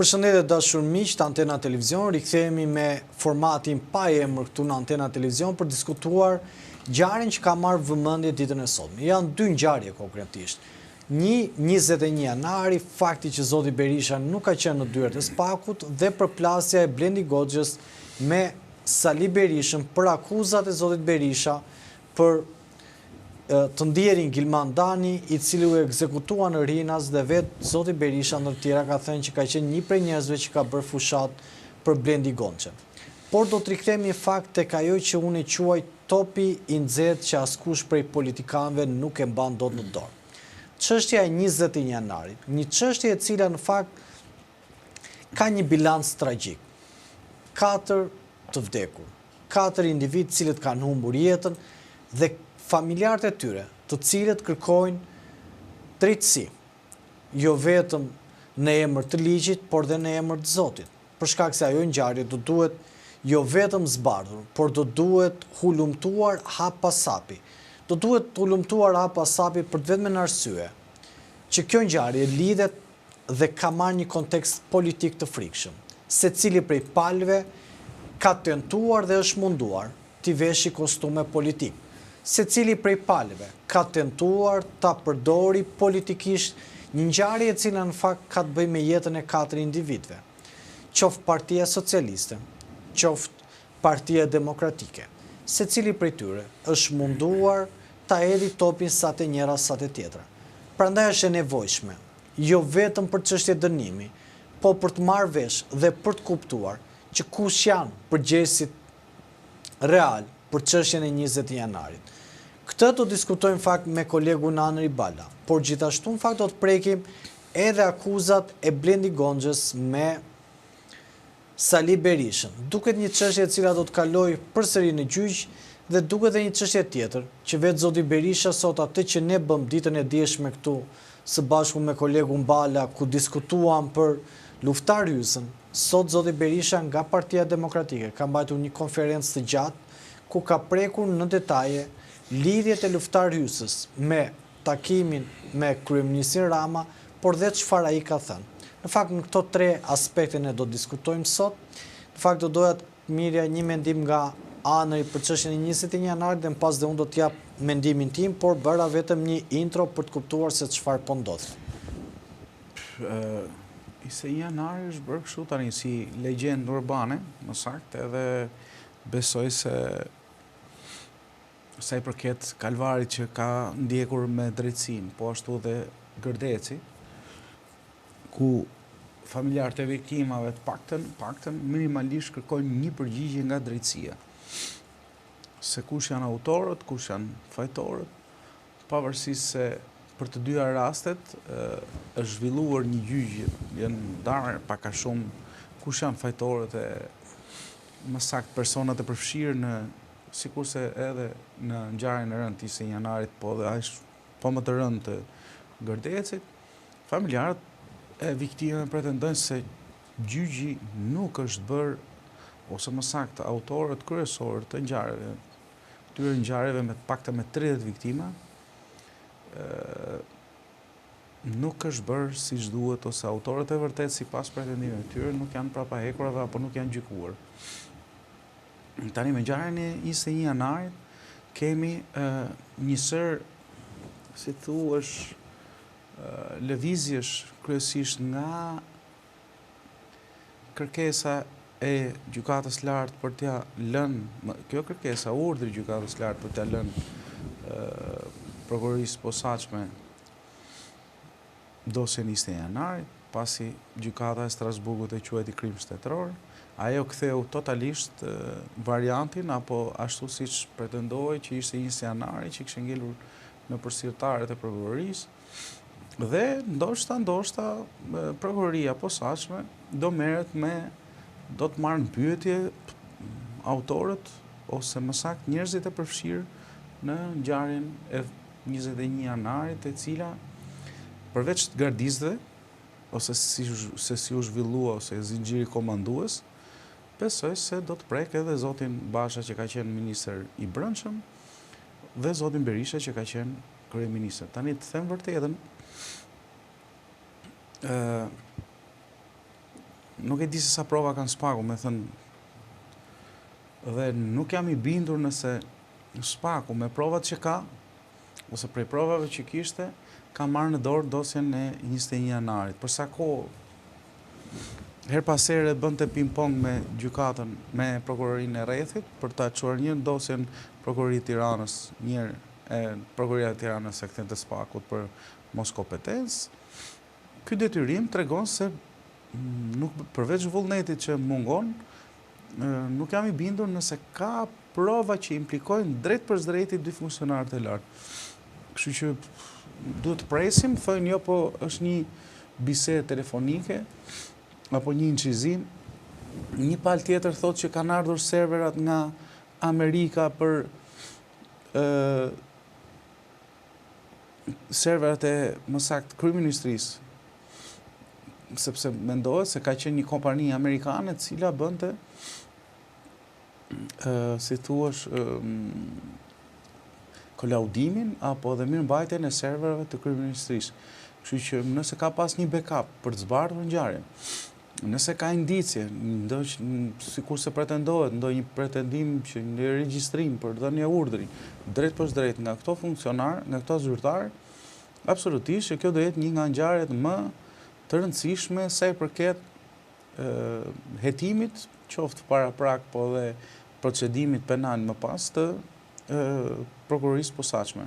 Përshëndetje dashur miq të Antena Televizion, rikthehemi me formatin pa emër këtu në Antena Televizion për diskutuar ngjarjen që ka marrë vëmendje ditën e sotme. Janë dy ngjarje konkretisht. Një 21 janari, fakti që zoti Berisha nuk ka qenë në dyert e Spakut dhe përplasja e Blendi Goxhës me Sali Berishën për akuzat e zotit Berisha për të ndjerin Gilman Dani, i cili u ekzekutua në Rinas dhe vetë zoti Berisha ndër tjera ka thënë që ka qenë një prej njerëzve që ka bërë fushat për Blendi Goxhën. Por do të rikthehemi fakt tek ajo që unë e quaj topi i nxehtë që askush prej politikanëve nuk e mban dot në dorë. Çështja e 21 janarit, një çështje e cila në fakt ka një bilanc tragjik. 4 të vdekur, 4 individ cilët kanë humbur jetën dhe familjarët e tyre, të cilët kërkojnë drejtësi, jo vetëm në emër të ligjit, por dhe në emër të Zotit. Për shkak se ajo ngjarje do duhet jo vetëm zbardhur, por do duhet hulumtuar hap pas hapi. Do duhet hulumtuar hap pas hapi për të vetëm arsye që kjo ngjarje lidhet dhe ka marrë një kontekst politik të frikshëm. Secili prej palëve ka tentuar dhe është munduar t'i veshë kostume politik. Secili prej palëve ka tentuar ta përdori politikisht një ngjarje e cila në fakt ka të bëjë me jetën e 4 individëve. Qoftë Partia Socialiste, qoftë Partia Demokratike. Secili prej tyre është munduar ta hedhë topin sa te njëra sa te tjetra. Prandaj është e nevojshme, jo vetëm për çështje dënimi, po për të marrë vesh dhe për të kuptuar që kush janë përgjegjësit real për çështjen e 20 janarit. Këtë do diskutojmë fakt me kolegun Anri Bala, por gjithashtu në fakt do të prekim edhe akuzat e Blendi Goxhës me Sali Berishën. Duket një çështje e cila do të kalojë përsëri në gjyq dhe duket edhe një çështje tjetër që vetë zoti Berisha sot atë që ne bëm ditën e dieshme këtu së bashku me kolegun Bala ku diskutuam për luftar hyjësën, sot zoti Berisha nga Partia Demokratike ka mbajtur një konferencë të gjatë ku ka prekur në detaje lidhjet e luftar hyjësës me takimin me kryeministin Rama, por dhe çfarë ai ka thënë. Në fakt në këto 3 aspekte ne do diskutojmë sot. Në fakt do doja të mirja një mendim nga Anri për çështjen e 21 janarit dhe më pas dhe unë do t'jap mendimin tim, por bëra vetëm një intro për të kuptuar se çfarë po ndodh. 21 janari është bërë kështu tani si legjendë urbane, më saktë, edhe besoj se sa i përket kalvarit që ka ndjekur me drejtësinë, po ashtu dhe Gërdeci, ku familjarët e viktimave të paktën minimalisht kërkojnë një përgjigje nga drejtësia. Se kush janë autorët, kush janë fajtorët, pavarësisht se për të dyja rastet është zhvilluar një gjyqje, janë ndarë pak a shumë kush janë fajtorët e më saktë personat e përfshirë në sikurse edhe në ngjarjen e rëndë të 21 janarit, po dhe po më të rëndë të Gërdecit, familjarët e viktimave pretendojnë se gjyqi nuk është bërë, ose më saktë autorët kryesorë të ngjarjeve, këtyre ngjarjeve me paktën me 30 viktima, nuk është bërë siç duhet, ose autorët e vërtet sipas pretendimeve të tyre nuk janë prapahekurave apo nuk janë gjykuar. Tani me ngjarjen e 21 janarit kemi një sër, si thuash, lëvizjesh kryesisht nga kërkesa e gjykatës lartë për t'ia lënë, kjo kërkesa urdhri gjykatës lartë për t'ia lënë prokurorisë posaçme dosjen 21 janarit, pasi gjykata e Strasburgut e quajti krim shtetëror. Ajo ktheu totalisht variantin, apo ashtu siç pretendoi që ishte 20 janari që kishte ngelur në përsirtarët e prokurorisë, dhe ndoshta prokuroria posaçme do të marrë në pyetje autorët ose më saktë njerëzit e përfshirë në ngjarjen e 21 janarit, e cila përveç të gardistëve ose se si u zhvillua ose zinxhiri komandues, besoj se do të prek edhe zotin Basha që ka qenë ministër i brendshëm dhe zotin Berisha që ka qenë kryeministër. Tani të them vërtetën, nuk e di se sa prova kanë Spaku, me thënë, dhe nuk jam I bindur nëse Spaku me provat që ka, ose prej provave që kishte, ka marrë në dorë dosjen e 21 janarit. Për sa kohë, her pas here bënte ping-pong me gjykatën, me prokurorinë e Rrethit, për ta çuar një dosjen prokuroria e Tiranës, prokuroria e Tiranës e kthente Spakut për mos kompetencë. Ky detyrim tregon se nuk përveç vullnetit që mungon, nuk jam I bindur nëse ka prova që implikojnë drejt për drejti dy funksionarët e lartë. Kështu që duhet të presim, thojnë jo, po është një bisedë telefonike, apo një incizim. Një palë tjetër thotë që kanë ardhur serverat nga Amerika për serverat e më saktë kryeministrisë, sepse mendohet se ka qenë një kompani amerikane e cila bënte si thuash kolaudimin apo dhe mirëmbajtjen e serverave të kryeministrisë. Kështu që nëse ka pas një backup për të zbardhur ngjarjen, nëse ka indicie, sikur se pretendohet, ndonjë pretendim që një regjistrim për dhënie urdhri drejt për drejt nga këto funksionar, nga këto zyrtar, absolutisht që kjo do jetë një nga ngjarjet më të rëndësishme sa I përket hetimit, qoftë para prak, po dhe procedimit penal më pas të prokurorisë posaçme.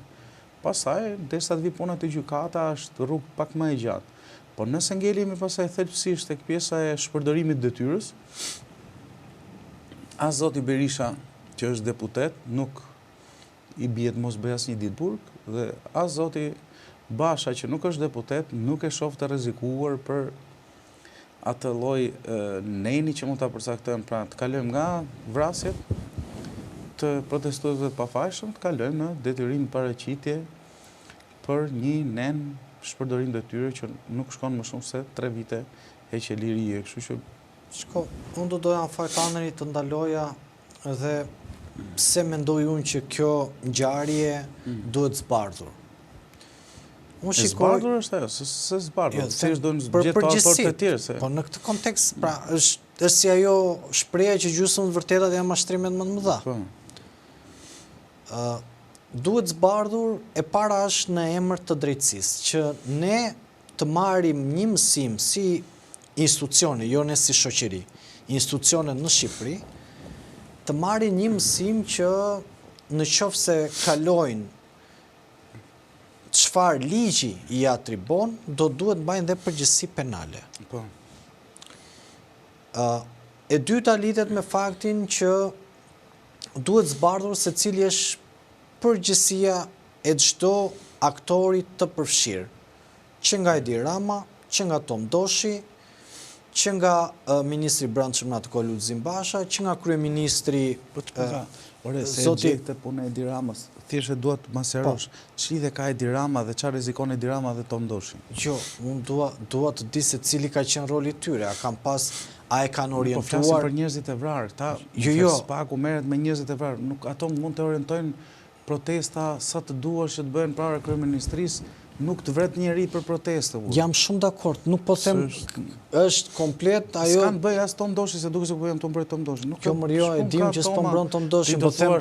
Pastaj, derisa të vi puna te gjykata, është rrugë pak më e gjatë. Po nëse ngelemi pastaj thelbësisht tek pjesa e shpërdorimit detyrës, as zoti Berisha, që është deputet, nuk I bie të mos bëj asnjë ditë burg, dhe as zoti Basha, që nuk është deputet, nuk e shoh të rrezikuar për atë lloj neni që mund ta përcaktojmë, pra të kalojmë nga vrasjet të protestuesve të pafajshëm, të kalojmë në detyrim paraqitje për një nen shpërdorim detyre që nuk shkon më shumë se 3 vite heqje lirie. Kështu që unë do doja në fakt Anëri të ndaloja dhe pse mendoj unë që kjo ngjarje duhet zbardhur. Zbardhur është ajo, se zbardhur. Thjesht do të gjetë autorë të tjerë. Po në këtë kontekst, pra, është si ajo shpreha që gjysmë të vërtetat janë mashtrimet më të mëdha. Duhet zbardhur, e para është në emër të drejtësisë, që ne të marrim një mësim si institucione, jo ne si shoqëri, institucione në Shqipëri, të marrin një mësim që në qoftë se kalojnë çfarë ligji I atribon, do duhet mbajnë dhe përgjegjësi penale. Po. E dyta lidhet me faktin që duhet zbardhur se cili është përgjegjësia e çdo aktori të përfshirë, që nga Edi Rama, që nga Tom Doshi, që nga Ministri I Brendshëm Natko Lulzim Basha, që nga Kryeministri se gjekte punë e Edi Ramës, thjesht duhet të maserosh, ç'lidhje ka Edi Rama dhe çfarë rrezikon Edi Rama dhe Tom Doshi? Jo, unë dua të di se cili ka qenë roli I tyre, a e kanë orientuar. Po flasim për njerëzit e vrarë, ta Spaku merret me njerëzit e vrarë, nuk ato mund të orientojnë protesta sa të duash që të bëhen para kryeministrisë, nuk të vret njeri për protestë. Jam shumë dakord, nuk po them është komplet ajo. S'kan bëj as Tom Doshi, se duket se po jam të mbrojt Tom Doshi. Kjo më jo e dim që s'po mbron Tom Doshi, po them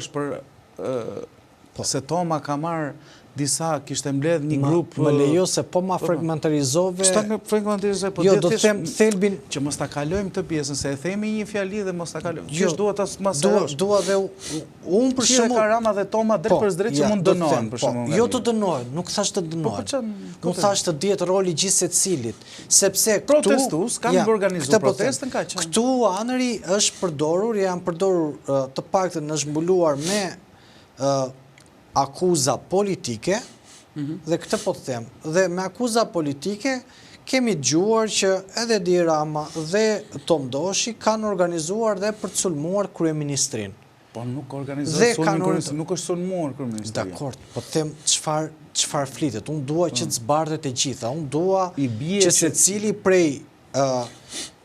se Toma ka marrë disa, kishte mbledh një grup. Më lejo se po ma fragmentarizove. Ç'ta fragmentarizove, po jo, do të them thelbin që mos ta kalojmë këtë pjesën, se e themi një fjali dhe mos ta kalojmë. Thjesht dua ta maserosh. Dua dhe unë për shembull ka Rama dhe Toma drejt për drejt që mund dënohen për shembull. Jo të dënohen, nuk thash të dënohen. Nuk thash të dihet roli gjithë secilit, sepse këtu protestues kanë organizuar protestën kaq. Këtu Anëri është përdorur, janë përdorur të paktën është mbuluar me akuza politike, dhe këtë po të them, dhe me akuza politike kemi dëgjuar që edhe Edi Rama dhe Tom Doshi kanë organizuar dhe për të sulmuar kryeministrin. Po nuk organizuar sulmin, nuk është sulmuar kryeministri. Dakor, po të them çfarë flitet. Unë dua që të zbardhet e gjitha. Unë dua që secili prej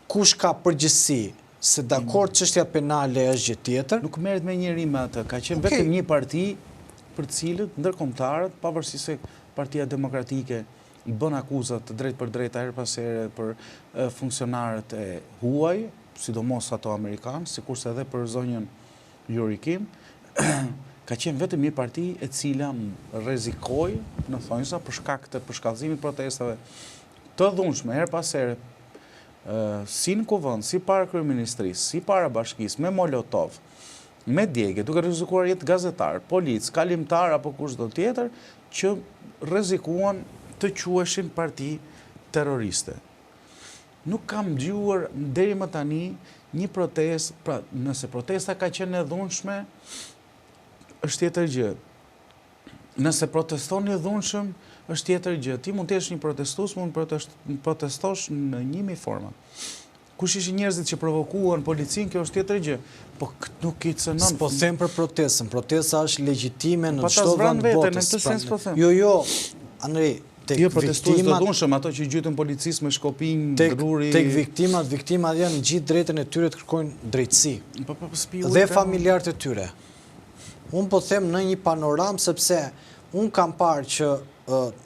kush ka përgjegjësi, se dakor çështja penale është gjë tjetër. Nuk merret me njëri me atë, ka qenë vetëm një parti për të cilët ndërkombëtarët, pavarësisht se Partia Demokratike bën akuzat të drejt për drejt her pas here për funksionarët e huaj, sidomos ato amerikanë, sikurse edhe për zonjën Yuri Kim, ka qenë vetëm një parti e cila rrezikoi, në thonjza, për shkak të përshkallëzimit protestave të dhunshme her pas here, si në kuvend, si para kryeministrisë, si para bashkisë, me molotov, me djegje, duke rrezikuar jetë gazetar, polic, kalimtar apo kushdo tjetër, që rrezikuan të quheshin parti terroriste. Nuk kam dëgjuar deri më tani një protestë, pra nëse protesta ka qenë e dhunshme, është tjetër gjë. Nëse proteston i dhunshëm, është tjetër gjë. Ti mund të jesh një protestues, mund protestosh në 1000 forma. Kush ishin njerëzit që provokuan policinë, kjo është tjetër gjë. Po nuk i cënon. Po them për protestën. Protesta është legjitime në çdo vend vend veten, botës. në këtë sens po them. Jo, Andrej, tek Jo protestues të viktimat, dhunshëm, ato që gjytën policisë me shkopinj, druri. tek viktimat janë gjithë drejtën e tyre të kërkojnë drejtësi. Po spiu. Dhe familjarët e tyre. Unë po them në një panoramë sepse unë kam parë që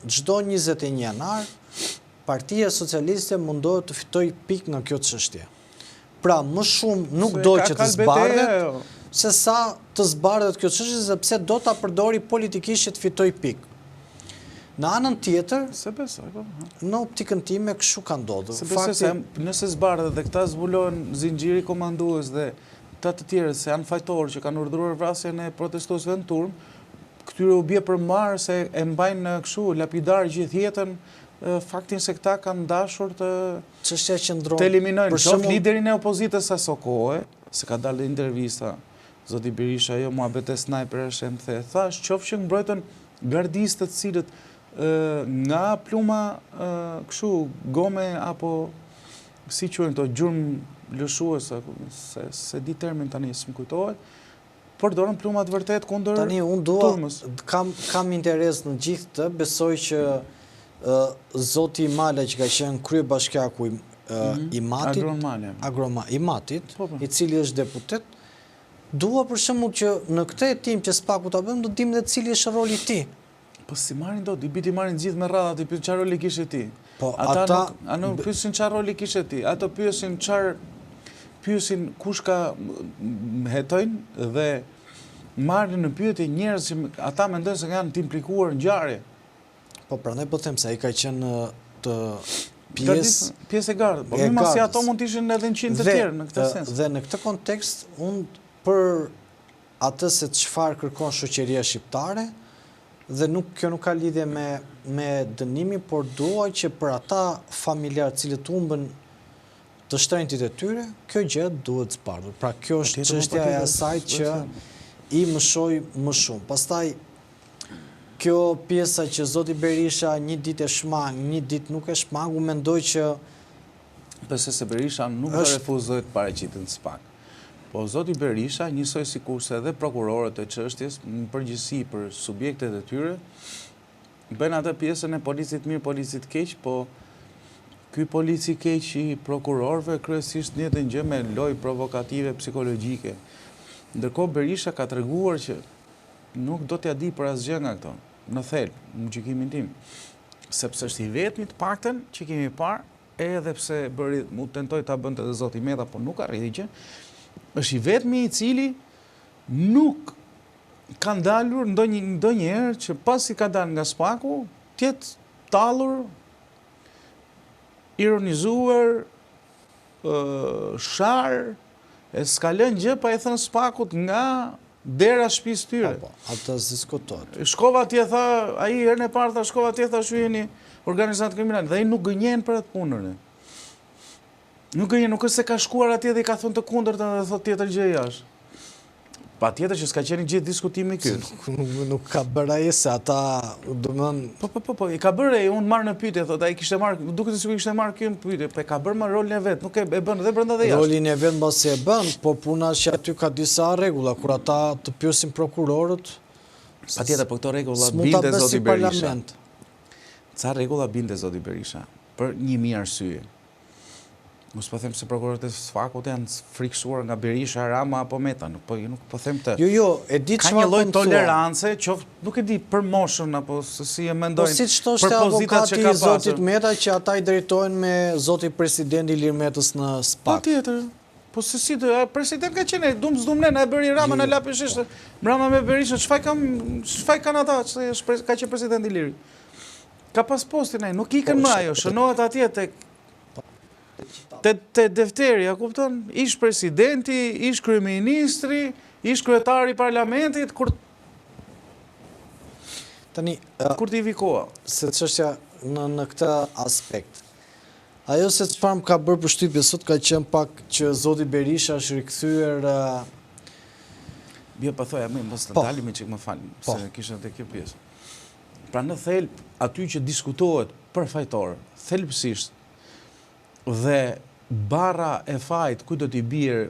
çdo 21 janar Partia Socialiste mundohet të fitoj pikë nga kjo çështje. Pra, më shumë nuk do që të zbardhet, se sa të zbardhet kjo çështje, sepse do ta përdori politikisht që të fitoj pikë. Në anën tjetër, Se besoj, po. në optikën time kështu ka ndodhur. Se besoj se nëse zbardhet dhe këta zbulohen zinxhiri komandues dhe të tjerë se janë fajtorë që kanë urdhëruar vrasjen e protestuesve në turm, këtyre u bie për marrë se e mbajnë kështu lapidar gjithë jetën faktin se këta kanë dashur të çështja qëndron. të eliminojnë. Për Qoftë shembull, liderin e opozitës aso kohe, se ka dalë intervista, zoti Berisha, jo muhabet e snajper është e më the, thash, qoftë që mbrojtën gardistët cilët nga pluma kështu gome apo si quhen këto gjurmë lëshuese, se di termin tani s'm kujtohet, përdorën plumat vërtet kundër tani unë turmës. kam interes në gjithë të, besoj që zoti Mala që ka qenë kryebashkiaku i Matit, i Matit, i cili është deputet, dua për shembull që në këtë hetim që s'paku ta bëjmë, do të dimë dhe cili është roli i tij. Po si marrin dot, i biti marrin gjithë me radhat, i pyesin çfarë roli kishe ti. Po ata nuk pyesin çfarë roli kishe ti, ato pyesin kush ka hetojnë dhe marrin në pyetje njerëz që ata mendojnë se kanë të implikuar në ngjarje. Po prandaj po them se ai ka qenë të pjesë e gardës. Po masi ato mund të ishin edhe 100 të tjerë në këtë sens. Dhe në këtë kontekst unë për atë se çfarë kërkon shoqëria shqiptare, dhe kjo nuk ka lidhje me dënimin, por dua që për ata familjarë cilët humbën të shtrenjtit e tyre, kjo gjë duhet zbardhur. Pra kjo është çështja e asaj që i mëshoj më shumë. Pastaj kjo pjesa që zoti Berisha një ditë e shmang, një ditë nuk e shmang, u mendoj që pse se Berisha nuk do refuzoj të paraqiten SPAK. Po zoti Berisha, njësoj sikurse edhe prokurorët e çështjes, në përgjithësi për subjektet e tyre, bën atë pjesën e policit mirë, policit keq, po ky polici keq i prokurorëve kryesisht njëjtën gjë me lojë provokative psikologjike. Ndërkohë Berisha ka treguar që nuk do t'ja di për asgjë nga këto, në thelb, në gjykimin tim, sepse është i vetmi të paktën që kemi parë, edhe pse bëri, mu tentoi ta bënte edhe zoti Meta, po nuk arriti që është i vetmi i cili nuk ka ndalur ndonjëherë që pasi ka dalë nga SPAK-u, tjetë tallur, ironizuar, shar, e s'ka lënë gjë pa e thënë SPAK-ut nga dera shtëpisë tyre. Atë diskutohet. Shkova atje tha, ai herën e parë tha shkova atje tha shyeni organizat kriminal, dhe ai nuk gënjen për atë punën. Nuk është se ka shkuar atje dhe i ka thënë të kundërtën dhe thot tjetër gjë jashtë. Patjetër që s'ka qenë gjithë diskutimi ky. Nuk ka bërë ai se ata, domethënë, Po, i ka bërë ai, unë marr në pyetje, thot ai kishte marrë, duket se kishte marrë ky në pyetje, po e ka bërë më rolin e vet, nuk e bën edhe brenda dhe jashtë. Rolin e vet mbasi e bën, po puna është që aty ka disa rregulla kur ata të pyesin prokurorët. Patjetër, po këto rregulla binte zoti Berisha. Ca rregulla binte zoti Berisha për një mirë arsye. Mos po them se prokurorët e SFAK-ut janë frikësuar nga Berisha, Rama apo Meta, nuk po them të. Jo, e di Ka çfarë një lloj po më thua. tolerance, nuk e di për moshën apo se si e Po mendojnë. si që thoshte avokati i zotit Meta që ata i drejtojnë me zoti presidenti Ilir Metës në SPAK. Patjetër. Po se si president ka qenë, zdumne, na e bëri Rama në lapishisht. Rama me Berisha, çfarë kanë ata, ka qenë presidenti Iliri. Ka pas postin ai, nuk ikën më ajo, shënohet atje te defteri, a kupton? Ish presidenti, ish kryeministri, ish kryetari i parlamentit, kur t'i vi koha. Se çështja në këtë aspekt. Ajo se çfarë më ka bërë përshtypje sot ka qenë pak që zoti Berisha është rikthyer Jo, po thoja më, mos të dalimi çik më fal, se kisha te kjo pjesë. Pra në thelb, aty që diskutohet përfajtor, thelbësisht, dhe barra e fajt ku do t'i birë,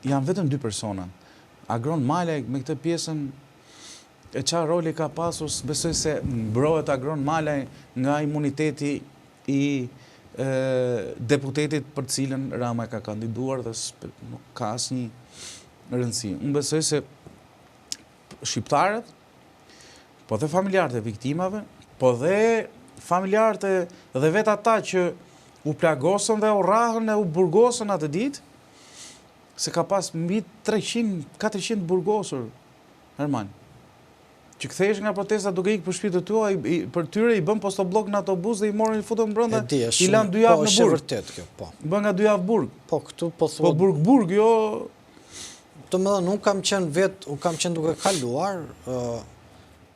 janë vetëm 2 persona. Agron Malaj me këtë pjesën, e qa roli ka pasur, besoj se mbrohet Agron Malaj nga imuniteti i deputetit për cilën Rama ka kandiduar dhe nuk ka asnjë rëndësi. Unë besoj se shqiptarët, po dhe familjarët e viktimave, po dhe familjarët dhe vetë ata që u plagosën dhe u rrahën e u burgosën atë ditë, se ka pas mbi 300-400 burgosur, Herman, që kthehesh nga protesta duke ikë për shtëpitë tua, për tyre i bën postoblok në autobus dhe i morën i futën brenda, i lanë 2 javë në burg. Vërtet kjo, po. Bën nga 2 javë burg. Po këtu po thua. Po burg, jo. Domethënë, unë kam qenë duke kaluar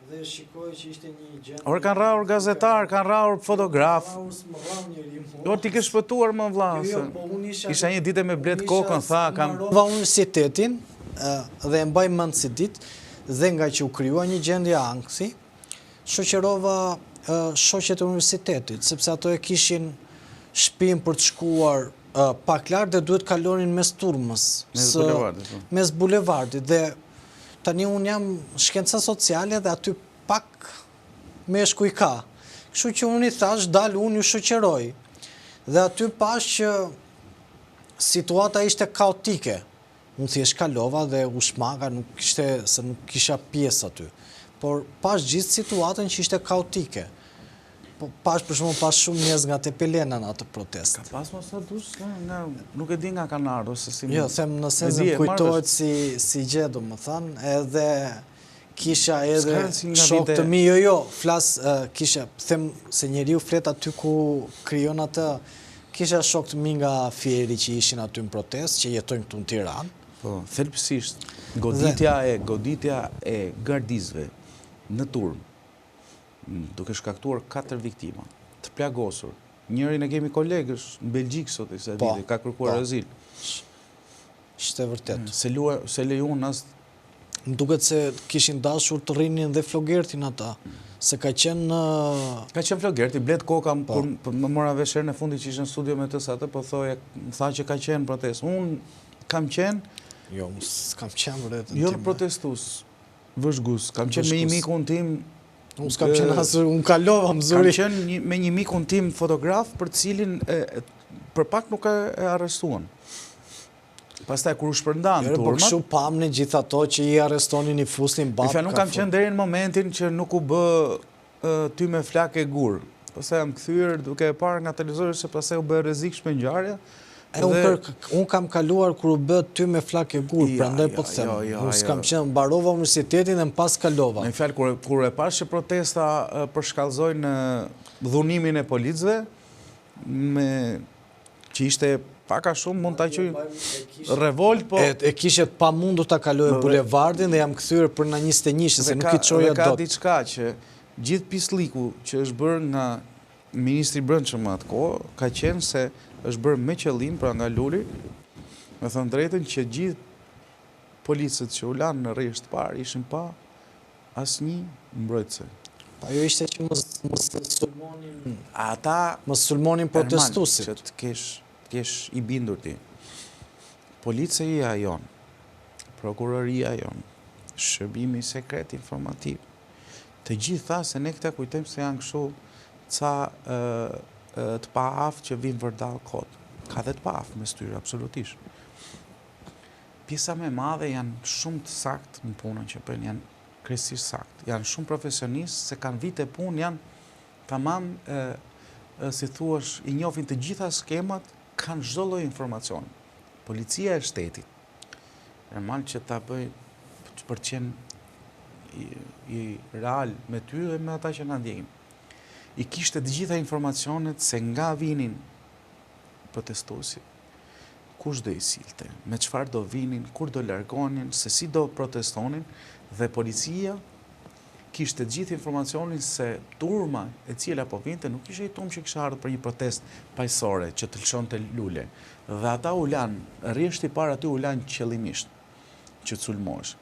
dhe shikoj që ishte një gjë. Or kanë rrahur gazetar, kanë rrahur fotograf. Or ti ke shpëtuar më vlla. Isha një ditë me blet kokën, tha kam universitetin dhe e mbaj mend si ditë dhe nga që u kryua një gjendje ankthi, shoqërova shoqet e universitetit, sepse ato e kishin shtëpinë për të shkuar pak lart dhe duhet kalonin mes turmës, mes bulevardit dhe tani unë jam shkenca sociale dhe aty pak me shku i ka. Kështu që unë i thash, unë ju shoqëroj. Dhe aty pash që situata ishte kaotike. Unë thjesht kalova dhe u shmaga, se nuk kisha pjesë aty. Por pash gjithë situatën që ishte kaotike. Pash për shumë pas shumë njerëz nga Tepelena në atë protest. Ka pas mos sa dush, nuk e di nga kanë ardhur se si. Jo, them në sensën kujtohet si gjë, domethënë, edhe kisha edhe shok të mi, jo, flas kisha, them se njeriu flet aty ku krijon atë, kisha shok të mi nga Fieri që ishin aty në protest, që jetojnë këtu në Tiranë. Po, thelbësisht, goditja e gardizve në turm, duke shkaktuar 4 viktima, të plagosur. Njërin e kemi kolegësh në Belgjik sot, ka kërkuar azil. Ishte vërtet. Se lejuan as. Më duket se kishin dashur të rrinin dhe Flogertin ata, se ka qenë... Ka qenë Flogerti, blet koka, më mora vesh herën e fundit që ishte në studio me të atë, po thoje, më tha që ka qenë protest. Unë kam qenë... Jo, s'kam qenë vërtetën. Jo në protestus, vëzhgus, kam qenë me një mikun tim. Unë s'kam qenë asë, unë kalova më zuri. Kam qenë me një mikun tim fotograf për cilin për pak nuk e arrestuan. Pastaj kur u shpërndan turmat. Po kështu pamni gjithë ato që i arrestonin, i fusnin bap. Nuk kam qenë deri në momentin që nuk u bë ty me flak e gur. Pastaj jam kthyer duke e parë nga televizori se pastaj u bë rrezikshme ngjarja. Unë kam kaluar kur u bë ty me flak e gur, prandaj po të them. Unë s'kam qenë, mbarova universitetin dhe më pas kalova. Në fjalë, kur e pash që protesta përshkallëzojnë dhunimin e policëve, që ishte paka shumë, mund ta quaj revolt, po... E kishet pa mundur ta kaloj bulevardin dhe jam kthyer për na 21, se nuk i çoja dot. Dhe ka diçka që gjithë pislliku që është bërë nga ministri i brendshëm atë kohë, ka qenë se është bërë me qëllim, pra nga Luli, me thënë drejtën që gjithë policët që u lanë në rresht parë ishin pa asnjë mbrojtëse. Pa jo ishte që mos sulmonin... Ata... Mos sulmonin protestuesit. Që të kesh i bindur ti. Policia jon, prokuroria jon, shërbimi sekret informativ, të gjithë tha se ne këta kujtojmë se janë kështu ca të pa aftë që vinë vërdall kot. ka dhe të paf me styre, absolutisht. Pjesa me madhe janë shumë të sakt në punën që bëjnë, janë krejtësisht sakt. Janë shumë profesionistë, se kanë vite punë, janë tamam, si thuash, i njohin të gjitha skemat, kanë çdo lloj informacioni. Policia e shtetit, normal që ta bëj për të qenë i real me ty dhe me ata që na ndjekin. I kishte të gjitha informacionet se nga vinin protestuesit, kush do i silte, me çfarë do vinin, kur do largonin, se si do protestonin, dhe policia kishte të gjithë informacionin se turma e cila po vinte nuk ishte i turmë që kishte ardhur për një protestë paqësore që të lëshonte lule. Dhe ata u lanë, rreshti para aty u lanë qëllimisht që të sulmohesh.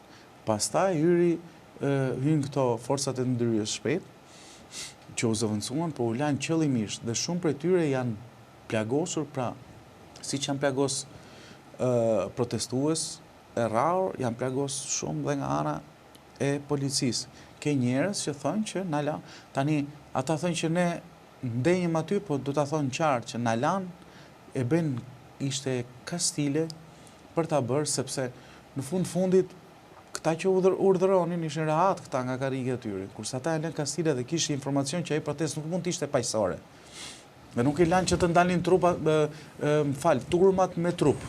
Pastaj hyn këto forcat e ndërhyrjes shpejt që u zëvendësuan, po u lanë qëllimisht dhe shumë prej tyre janë plagosur, pra siç janë plagos protestues e rrallë, janë plagos shumë dhe nga ana e policisë. Ke njerëz që thonë që na la, tani ata thonë që ne ndenjëm aty, po do ta thonë qartë që na lan e bën ishte kastile për ta bërë, sepse në fundit këta që urdhëronin ishin rahat këta nga karrige e tyre, kurse ata e lënë kastile dhe kishin informacion që ai protestë nuk mund të ishte paqësore. Dhe nuk i lanë që të ndalin turmat me trup.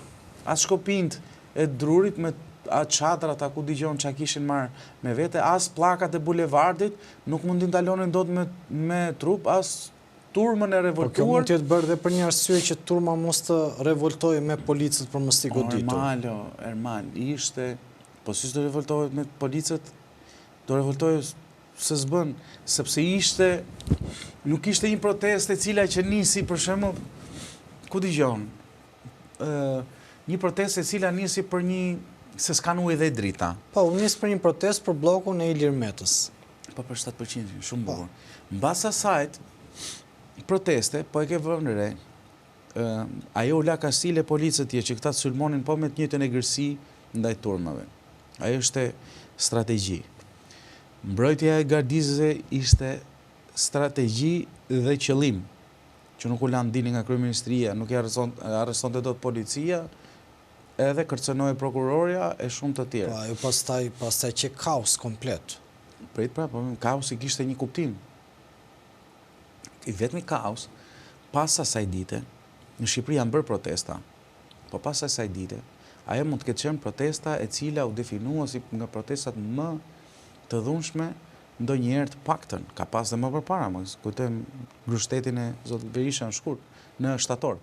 As shkopinjt e drurit me çadrat ku dëgjon çka kishin marrë me vete, as pllakat e bulevardit nuk mund t'i ndalonin dot me trup, as turmën e revoltuar. Por kjo mund të jetë bërë dhe për një arsye që turma mos të revoltojë me policët për mos t'i goditur. Ermal, ishte, po si do revoltohet me policët, do revoltojë se s'bën, sepse nuk ishte një protestë e cila që nisi, për shembull, ku dëgjon, një protestë e cila nisi për një se s'kan ujë dhe drita. Po, u nis për një protestë për bllokun e Ilir Metës. Po për 7%, shumë bukur. Mbas asaj proteste, po e ke vënë re, ajo u la kastile policët tjerë që këta të sulmonin po me të njëjtën egërsi ndaj turmave. Ajo ishte strategji. Mbrojtja e Gardizëve ishte strategji dhe qëllim, që nuk u lanë dini nga kryeministria, nuk i arrestonte dot policia, edhe kërcënoi prokuroria e shumë të tjerë. Po, ajo pastaj që kaos komplet. Prit pra, po kaosi kishte një kuptim. I vetmi kaos, pas asaj dite, në Shqipëri janë bërë protesta, po pas asaj dite, ajo mund të ketë qenë protesta e cila u definua si nga protestat më të dhunshme ndonjëherë të paktën, ka pas dhe më përpara, më kujtojmë grushtetin e zotit Berisha në shkurt, në shtator.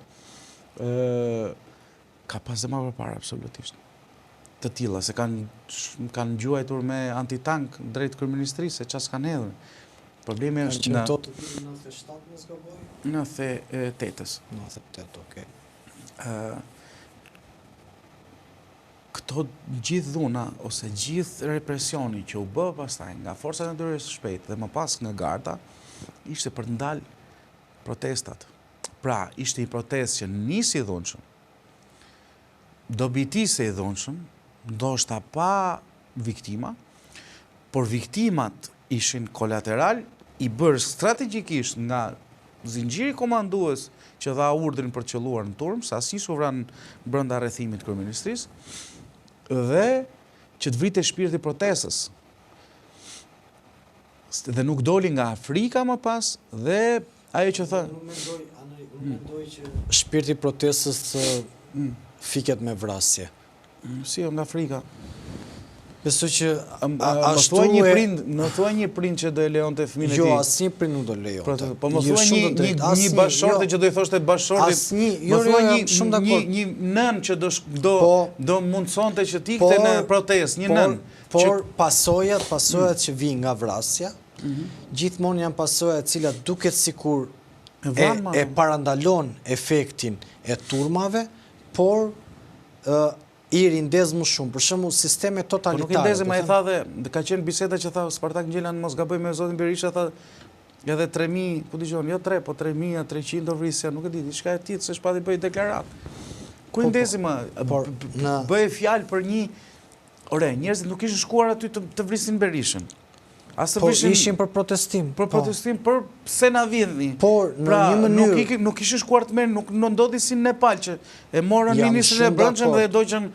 Ka pas dhe më përpara, absolutisht. Të tilla, se kanë gjuajtur me antitank drejt kryeministrisë, se çfarë s'kanë hedhur. Problemi është në 97 mos gaboj? 98-ës. 98, okay. Këto gjithë dhuna ose gjithë represioni që u bë pastaj nga forcat e ndërhyrjes së shpejtë dhe më pas nga garda, ishte për të ndalë protestat. Pra, ishte një protestë që nisi i dhunshëm, dobitise i dhunshëm, ndoshta pa viktima, por viktimat ishin kolateral, i bërë strategjikisht nga zinxhiri komandues që dha urdhrin për të qelluar në turm, sa asnjë sovran brenda rrethimit kryeministrisë, dhe që të vrite shpirti protestës. Dhe nuk doli nga Afrika më pas, dhe ajo që thë... Unë mendoj që shpirti protestës fiket me vrasje. Si, nga Afrika. Besoj që Në thua një prind që do e lejonte fëmijën e tij. Jo, asnjë prind nuk do lejonte. Po më thua një bashorte që do i thoshte bashortit. Një nën që do mundsonte që të ikte në protestë, një nën. Por pasojat që vijnë nga vrasja, gjithmonë janë pasojat e cilat duket sikur e parandalon efektin e turmave, por i rindez më shumë, për shembull sisteme totalitare. Po nuk i ndezë, ma e tha dhe ka qenë biseda që tha Spartak Ngjela në mos gaboj me zotin Berisha, tha edhe 3.000, ku dëgjon, jo 3, po 3.300 do vrisja, nuk e di, diçka e tillë se shpati bëj deklarat. Ku i ndezi më? Bëj fjalë për një, njerëzit nuk ishin shkuar aty të vrisin Berishën. Po ishin për protestim. Për protestim, për pse na vjedhni. Por në një mënyrë nuk ishin shkuar të merë, nuk ndodhi si në Nepal që e morën ministrin e brendshëm dhe doqën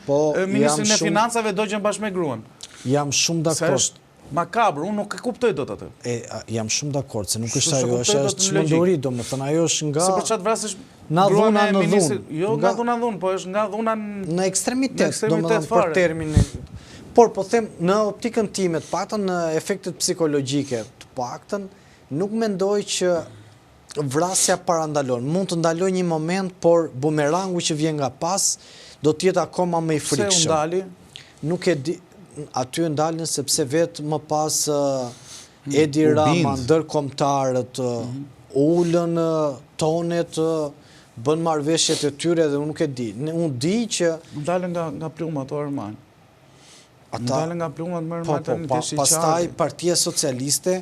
ministrin e financave doqën bashkë me gruan. Jam shumë dakord. Është makabër, unë nuk e kuptoj dot atë. Jam shumë dakord se nuk është ajo, është çmenduri, domethënë ajo është nga se për çat vrasësh nga dhuna në dhunë. Jo nga dhuna në dhunë, po është nga dhuna në ekstremitet, domethënë për terminin. Por po them në optikën time, të paktën në efektet psikologjike, të paktën nuk mendoj që vrasja parandalon. Mund të ndaloj një moment, por bumerangu që vjen nga pas do të jetë akoma më i frikshëm. Pse u ndali? Nuk e di, aty ndalën sepse vetë më pas Edi Rama ndërkombëtarët ulën tonet, bën marrëveshjet e tyre dhe unë nuk e di. Unë di që ndalën nga plumat o Arman. Ndalën nga plumat më pastaj Partia Socialiste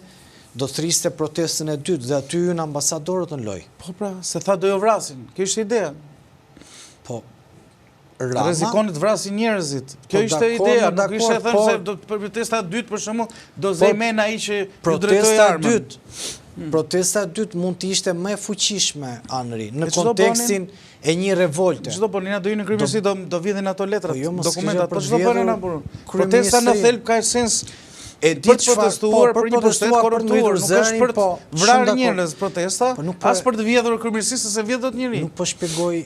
do thriste protestën e dytë dhe aty në ambasadorët në loj. Po pra, se tha do jo vrasin, kjo ishte ideja. Po, Rama... Rezikoni të vrasin njerëzit. Kjo ishte ideja, nuk ishte thënë se do protesta dytë për shumë, do zejmen ai që ju drejtoj armën. Protesta dytë mund të ishte më e fuqishme, Anri, në kontekstin e një revolte. Çdo bënin do në kryeministri do vjedhin ato letrat, dokumentat, po çdo bënin na burr. Protesta në thelb ka sens e për të protestuar për një pushtet korruptuar, nuk është për të vrarë njerëz protesta, as për të vjedhur kryeministin se vjedh dot njëri. Nuk po shpjegoj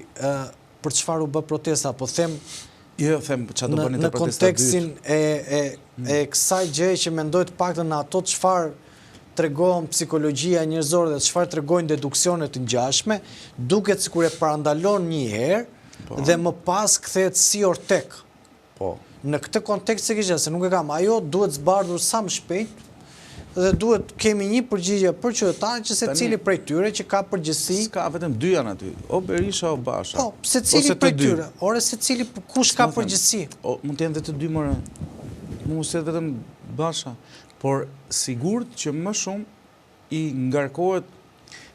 për çfarë u bë protesta, po them them çfarë do bënin të protesta. Në kontekstin e kësaj gjëje që mendoj të paktën në ato çfarë tregon psikologjia njerëzore dhe çfarë tregojnë deduksionet të ngjashme, duket sikur e parandalon një herë dhe më pas kthehet si ortek. Po. Në këtë kontekst se nuk e kam, ajo duhet zbardhur sa më shpejt dhe duhet kemi një përgjigje për qytetarët që secili prej tyre që ka përgjegjësi. Ska vetëm dy janë aty, o Berisha o Basha. Po, secili prej tyre, ore secili kush ka përgjegjësi. Mund të jenë dhe të dy mëre. Mund të jetë vetëm Basha. Por sigurt që më shumë i ngarkohet,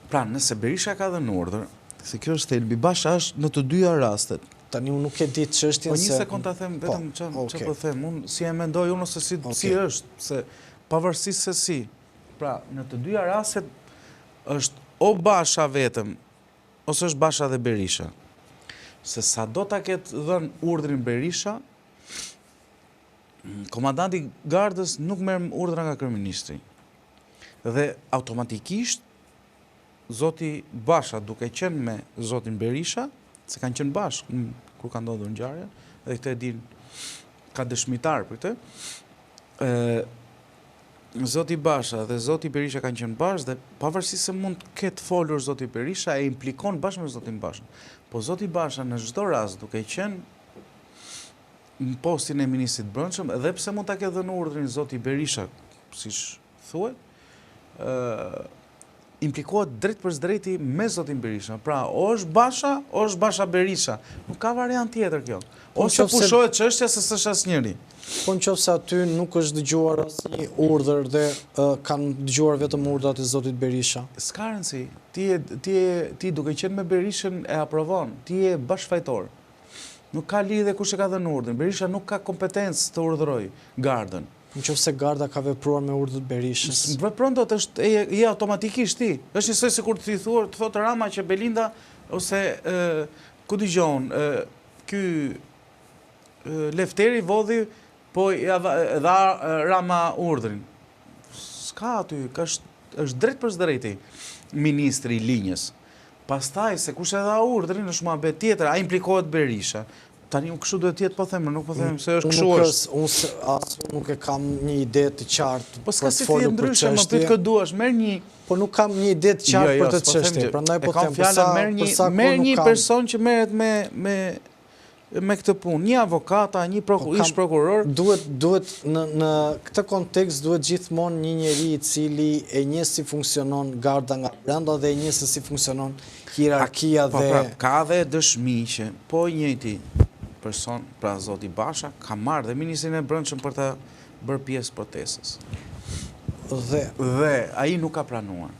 pra nëse Berisha ka dhënë urdhër, se kjo është thelbi, Basha është në të dyja rastet. Tani unë nuk e di çështjen se... Po një sekond ta them, vetëm që po them, unë si e mendoj unë ose si është, se pavarësisht se si. Pra, në të dyja rastet është o Basha vetëm, ose është Basha dhe Berisha. Se sa do ta ketë dhënë urdhrin Berisha, komandanti gardës nuk merr urdhra nga kryeministri. Dhe automatikisht zoti Basha, duke qenë me zotin Berisha, se kanë qenë bashkë kur ka ndodhur ngjarja, dhe këtë e din ka dëshmitar për këtë. Zoti Basha dhe zoti Berisha kanë qenë bashkë dhe pavarësisht se mund të ketë folur zoti Berisha e implikon bashkë me zotin Basha. Po zoti Basha në çdo rast duke qenë në postin e ministrit brendshëm, edhe pse mund ta ketë dhënë urdhrin zoti Berisha, siç thuhet, implikohet drejt për drejti me zotin Berisha. Pra, o është Basha, o është Basha Berisha. Nuk ka variant tjetër kjo. Ose pushohet çështja se s'është asnjëri. Po nëse aty nuk është dëgjuar asnjë urdhër dhe kanë dëgjuar vetëm urdhrat e zotit Berisha. S'ka rëndësi. Ti duke qenë me Berishën e aprovon. Ti je bashkëfajtor. Nuk ka lidhje kush e ka dhënë urdhrin. Berisha nuk ka kompetencë të urdhërojë gardën. Nëse garda ka vepruar me urdhët Berishës. Vepron dot është automatikisht ti. Është njësoj sikur të thotë Rama që Belinda ose ku dëgjon ky Lefteri vodhi po dha Rama urdhrin. S'ka aty, është drejt për drejti ministri i linjës. Pastaj se kush e dha urdhrin është muhabet tjetër, a implikohet Berisha. Tani unë kështu duhet tjetë po them, nuk po them se është kështu është. Unë nuk e kam një ide të qartë. Po s'ka si ti ndryshe, më pyet kë duash, merr një. Po nuk kam një ide të qartë për të çështje, prandaj po them merr një person që merret me këtë punë, një avokata, një ish prokuror. Duhet në këtë kontekst duhet gjithmonë një njeri i cili e njeh si funksionon garda nga brenda dhe e njeh se si funksionon hierarkia dhe ka dhe dëshmi që po i njëjti person, pra zoti Basha, ka marrë dhe ministrin e brendshëm për të bërë pjesë protestës. Dhe ai nuk ka planuar.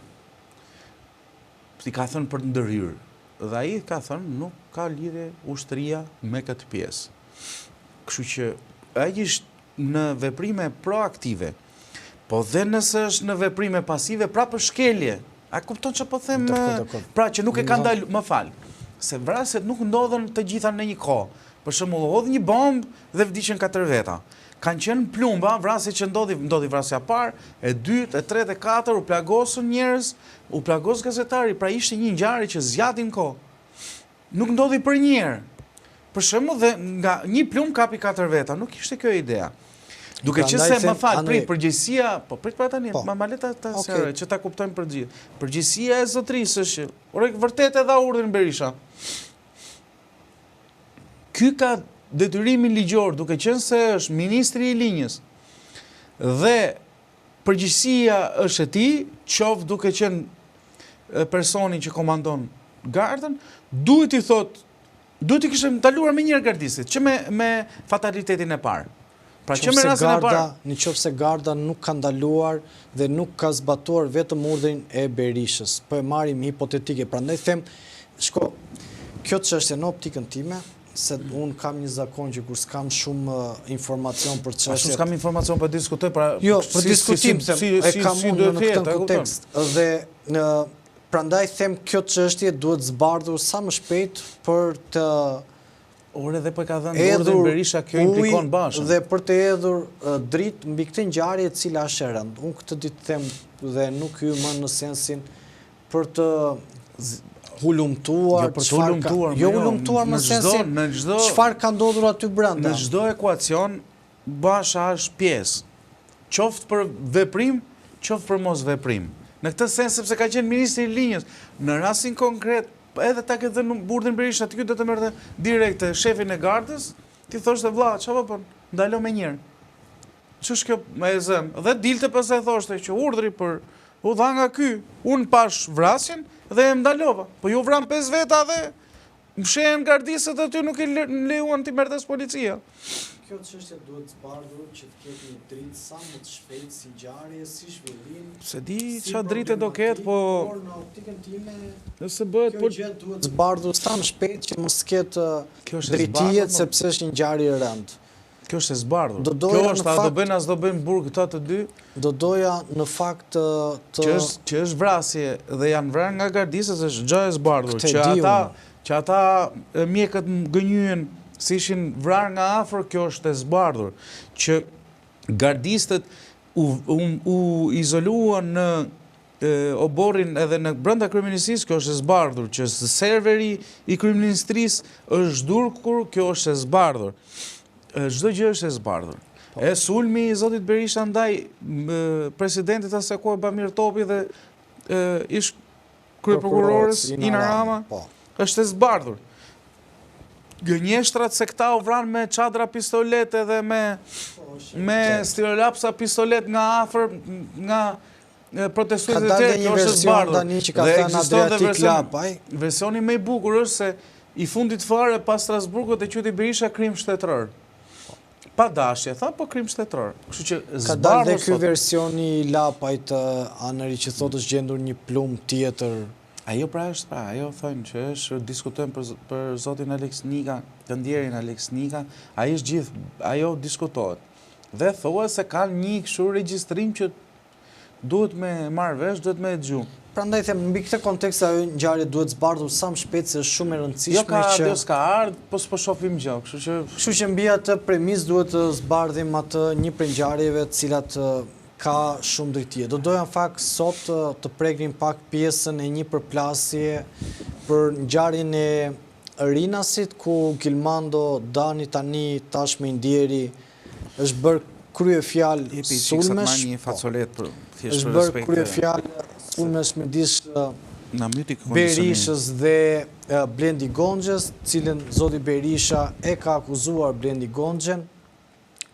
I ka thënë për të ndërhyrë. Dhe ai ka thënë nuk ka lidhje ushtria me këtë pjesë. Kështu që ai është në veprime proaktive. Po dhe nëse është në veprime pasive, pra për shkelje. A kupton që po them, pra që nuk e ka ndalu, më falë, se vrasjet nuk ndodhen të gjitha në një kohë. Për shembull, hodh një bombë dhe vdiqën 4 veta. Kanë qenë plumba, vrasje që ndodhi vrasja parë, e dytë, e tretë, e katër, u plagosën njerëz, u plagos gazetari, pra ishte një ngjarje që zgjati në kohë. Nuk ndodhi për një herë. Për shembull, dhe nga një plumbë kapi 4 veta, nuk ishte kjo ideja. Duke që se, më falë, përgjegjësia, po prit pra tani, ma leta ta sere, që ta kuptojmë për gjithë. Përgjegjësia e zotrisë është, vërtet e dha urdhrin Berisha. Ky ka detyrimin ligjor, duke qenë se është ministri i linjës, dhe përgjegjësia është e tij, qoftë duke qenë personi që komandon gardën, duhet i kishte ndaluar me njëherë gardisit, që me fatalitetin e parë. Pra që me rastin e parë, në qoftë se garda nuk ka ndaluar dhe nuk ka zbatuar vetëm urdhrin e Berishës, po e marrim hipotetike. Prandaj them, shko, kjo çështje në optikën time, se unë kam një zakon që kur s'kam shumë informacion për çështjet. Ashtu s'kam informacion për diskutoj, pra jo, për diskutim, e kam unë në këtë kontekst. Dhe prandaj them kjo çështje duhet zbardhur sa më shpejt për të Ore dhe për ka dhënë urdhrin Berisha, kjo implikon bashkë. Dhe për të hedhur dritë mbi këtë ngjarje e cila është e rëndë. Unë këtë ditë them dhe nuk hyj më në sensin për të hulumtuar, jo hulumtuar në sensin çfarë ka ndodhur aty brenda. Në çdo ekuacion Basha është pjesë. Qoftë për veprim, qoftë për mos veprim. Në këtë sens sepse ka qenë ministri i linjës, në rastin konkret edhe ta ke dhënë urdhrin Berisha, ti do të merrte direkt shefin e gardës, ti thoshte vlla, çfarë po bën? Ndalo me njëherë. Ç'është kjo me zëm? Dhe dilte pastaj thoshte që urdhri për u dha nga ky. Un pash vrasjen dhe e ndalova. Po ju vran 5 veta dhe mshehen gardisët aty, nuk i lejuan ti merrtes policia. Kjo çështje duhet zbardhur që të ketë një dritë sa më të shpejtë si ngjarje, si zhvillim. Se di çfarë drite do ketë, po në optikën time nëse bëhet kjo gjë duhet zbardhur sa më shpejt që mos ketë drejtijet sepse është një ngjarje e rëndë. Kjo është e zbardhur. Kjo është a do bëjnë as do bëjnë burg këta të dy. Do doja në fakt të që është vrasje dhe janë vrarë nga gardisët është gjë e zbardhur, që ata mjekët gënjyen si ishin vrarë nga afër, kjo është e zbardhur. Që gardistët u izoluan në oborrin edhe në brenda kryeministrisë, kjo është e zbardhur. Që serveri i kryeministrisë është zhdurkur, kjo është e zbardhur. Çdo gjë është e zbardhur. E sulmi i zotit Berisha ndaj presidentit asaj kohe Bamir Topi dhe ish kryeprokurorës Ina Rama është e zbardhur. Gënjeshtrat se këta u vranë me çadra pistolete dhe me stilolapsa pistolet nga afër, nga protestuesit e tjerë, kjo është e zbardhur. Dhe ekziston dhe versioni më i bukur është se i fundit fare pas Strasburgut e quajti Berisha krim shtetëror. Pa dashje, tha, po krim shtetëror. Kështu që zbardhur. Ka dalë dhe ky versioni i lapajt anëri që thotë është gjendur një plumb tjetër. Ajo pra është, ajo thonë që është, diskutojmë për zotin Alex Nika, të ndjerin Alex Nika, ajo diskutohet. Dhe thua se kanë një kështu regjistrim që duhet me marrë vesh, duhet me dëgju. Prandaj them, mbi këtë kontekst ajo ngjarje duhet zbardhur sa më shpejt se është shumë e rëndësishme që jo s'ka ardhur, po s'po shohim gjë, kështu që mbi atë premis duhet të zbardhim atë një prej ngjarjeve të cilat ka shumë drejtije. Do doja në fakt sot të preknim pak pjesën e një përplasje për ngjarjen e Rinasit, ku Gilmando Dani tani tashmë i ndjeri është bërë kryefjalë sulmesh. Është bërë kryefjalë sulmesh midis Berishës dhe Blendi Gonxhës, cilën zoti Berisha e ka akuzuar Blendi Gonxhën.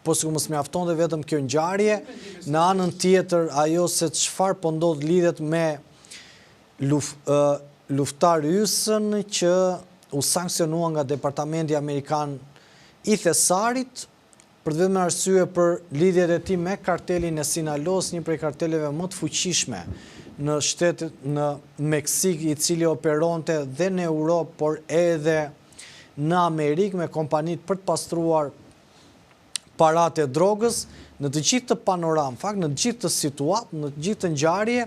Po sikur mos mjafton dhe vetëm kjo ngjarje, në anën tjetër ajo se çfarë po ndodh lidhet me luftar rysën që u sankcionua nga Departamenti Amerikan i Thesarit për vetëm arsye për lidhjet e tij me kartelin e Sinalos, një prej karteleve më të fuqishme në shtetet në Meksik, i cili operonte dhe në Europë, por edhe në Amerikë me kompanitë për të pastruar paratë e drogës, në të gjithë të panoram, në të gjithë të situatë, në të gjithë të ngjarje,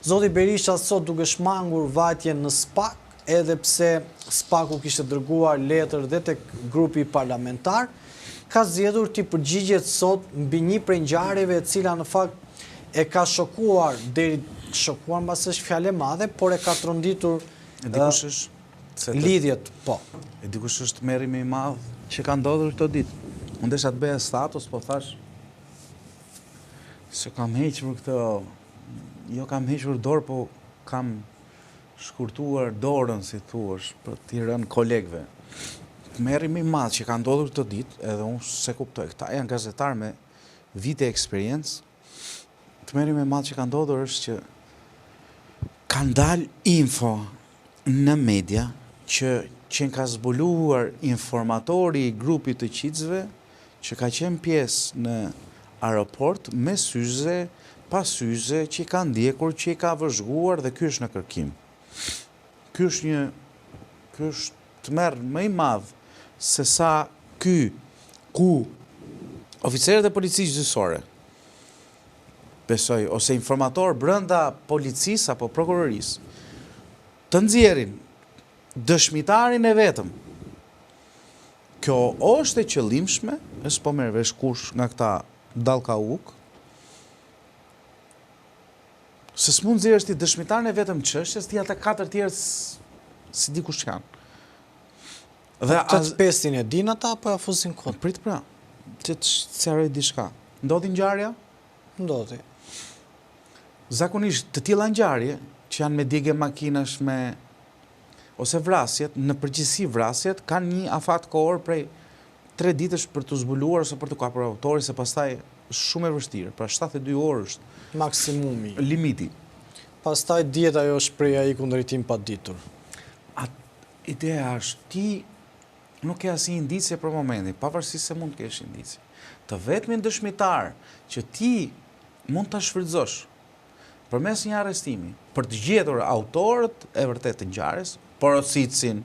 zoti Berisha sot duke shmangur vajtjen në SPAK, edhe pse SPAK-u kishte dërguar letër dhe tek grupi parlamentar, ka zgjedhur të përgjigjet sot mbi një prej ngjarjeve e cila në fakt e ka shokuar, shokuar mbas është fjalë e madhe, por e ka tronditur lidhjet, po. E dikush është merrimi i madh që ka ndodhur këto ditë. Unë desha të bëja status, po thash se kam hequr këtë, jo kam hequr dorë, po kam shkurtuar dorën, si thuash, për t'i rënë kolegëve. Merrimi i madh që ka ndodhur këtë ditë, edhe unë se kuptoj, këta janë gazetarë me vite eksperiencë. Të merrimi i madh që ka ndodhur është që kanë dalë info në media që ka zbuluar informatori i grupit të qizëve që ka qenë pjesë në aeroport me syze, pa syze, që i ka ndjekur, që i ka vëzhguar dhe ky është në kërkim. Ky është të merr më i madh se sa ky ku oficerët e policisë gjyqësore, besoj, ose informator brenda policisë apo prokurorisë, të nxjerrin dëshmitarin e vetëm. Kjo është e qëllimshme, e s'po merr vesh kush nga këta dallkauk, se s'mund nxjerrësh ti dëshmitarin e vetëm çështjes, ti ata 4 tjerë si di kush janë. Dhe atë pestin e din ata apo ja fusin kot? Prit pra, që të sqaroj diçka. Ndodhi ngjarja? Ndodhi. Zakonisht të tilla ngjarje që janë me djegje makinash ose vrasjet, në përgjithësi vrasjet, kanë një afat kohor prej 3 ditësh për të zbuluar ose për të kapur autorin, se pastaj është shumë e vështirë, pra 72 orë është maksimumi. Limiti. Pastaj dihet ajo shpreha i kundërshtim pa ditur. Ideja është ti nuk ke asnjë indicie për momentin, pavarësisht se mund të kesh indicie. Të vetmin dëshmitar që ti mund ta shfrytëzosh përmes një arrestimi për të gjetur autorët e vërtet të ngjarjes, porositësin,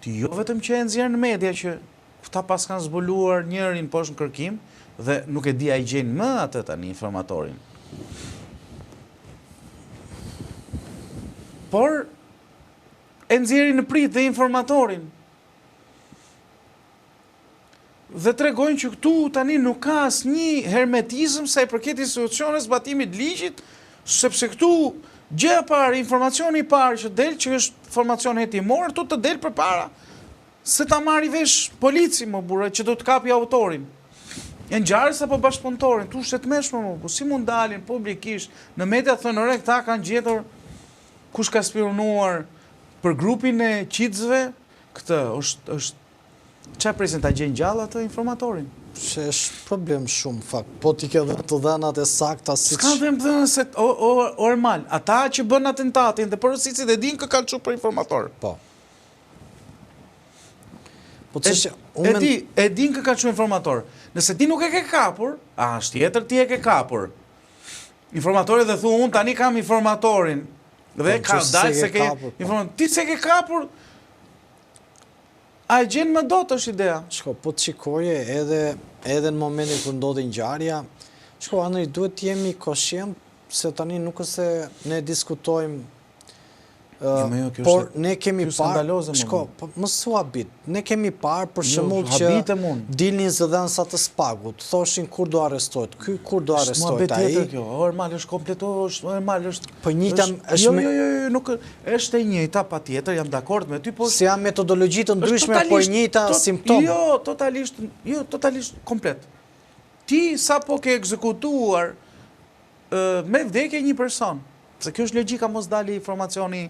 ti jo vetëm që e nxjerr në media që këta pas kanë zbuluar njërin poshtë në kërkim dhe nuk e di a i gjenë më atë tani informatorin. Por e nxjerrin në prit dhe informatorin. Dhe tregojnë që këtu tani nuk ka asnjë hermetizëm sa i përket institucioneve zbatimit ligjit, sepse këtu gjëja e parë, informacioni i parë që del, që është informacion hetimor, të del përpara se ta marrë vesh polici, më burrë, që do të kapi autorin. E ngjarjes apo bashkëpunëtorin, tu është të mëshme, po si mund dalin publikisht në media thënë ore këta kanë gjetur kush ka spionuar për grupin e qizëve, këtë është çfarë presin ta gjejnë gjallë atë informatorin? Se është problem shumë fakt. Po ti ke dhënë të dhënat e sakta siç. S'kan dhënë se normal, ata që bën atentatin dhe porositësit e din kë kanë çuar për informator. Po. Po e din kë kanë çuar informator. Nëse ti nuk e ke kapur, është tjetër ti e ke kapur. Informatori dhe thu unë tani kam informatorin. Dhe ka dalë se ke informator. Ti se ke kapur, a e gjenë më do të është idea? Shko, po të shikoje edhe në momentin kër ndodhi ngjarja, shko, Andrej, duhet të jemi koshient se tani nuk është se ne diskutojmë, por ne kemi parë, shko, më thua bit, ne kemi parë për shembull që dilnin zëdhënësat të SPAK-ut, thoshin kur do arrestohet, ky kur do arrestohet ai. Kjo, normal është kompleto, normal është. Po njëjta është nuk është e njëjta patjetër, jam dakord me ty, po si janë metodologji të ndryshme, po e njëjta simptom. Jo, totalisht komplet. Ti sapo ke ekzekutuar me vdekje një person, se kjo është logjika, mos dali informacioni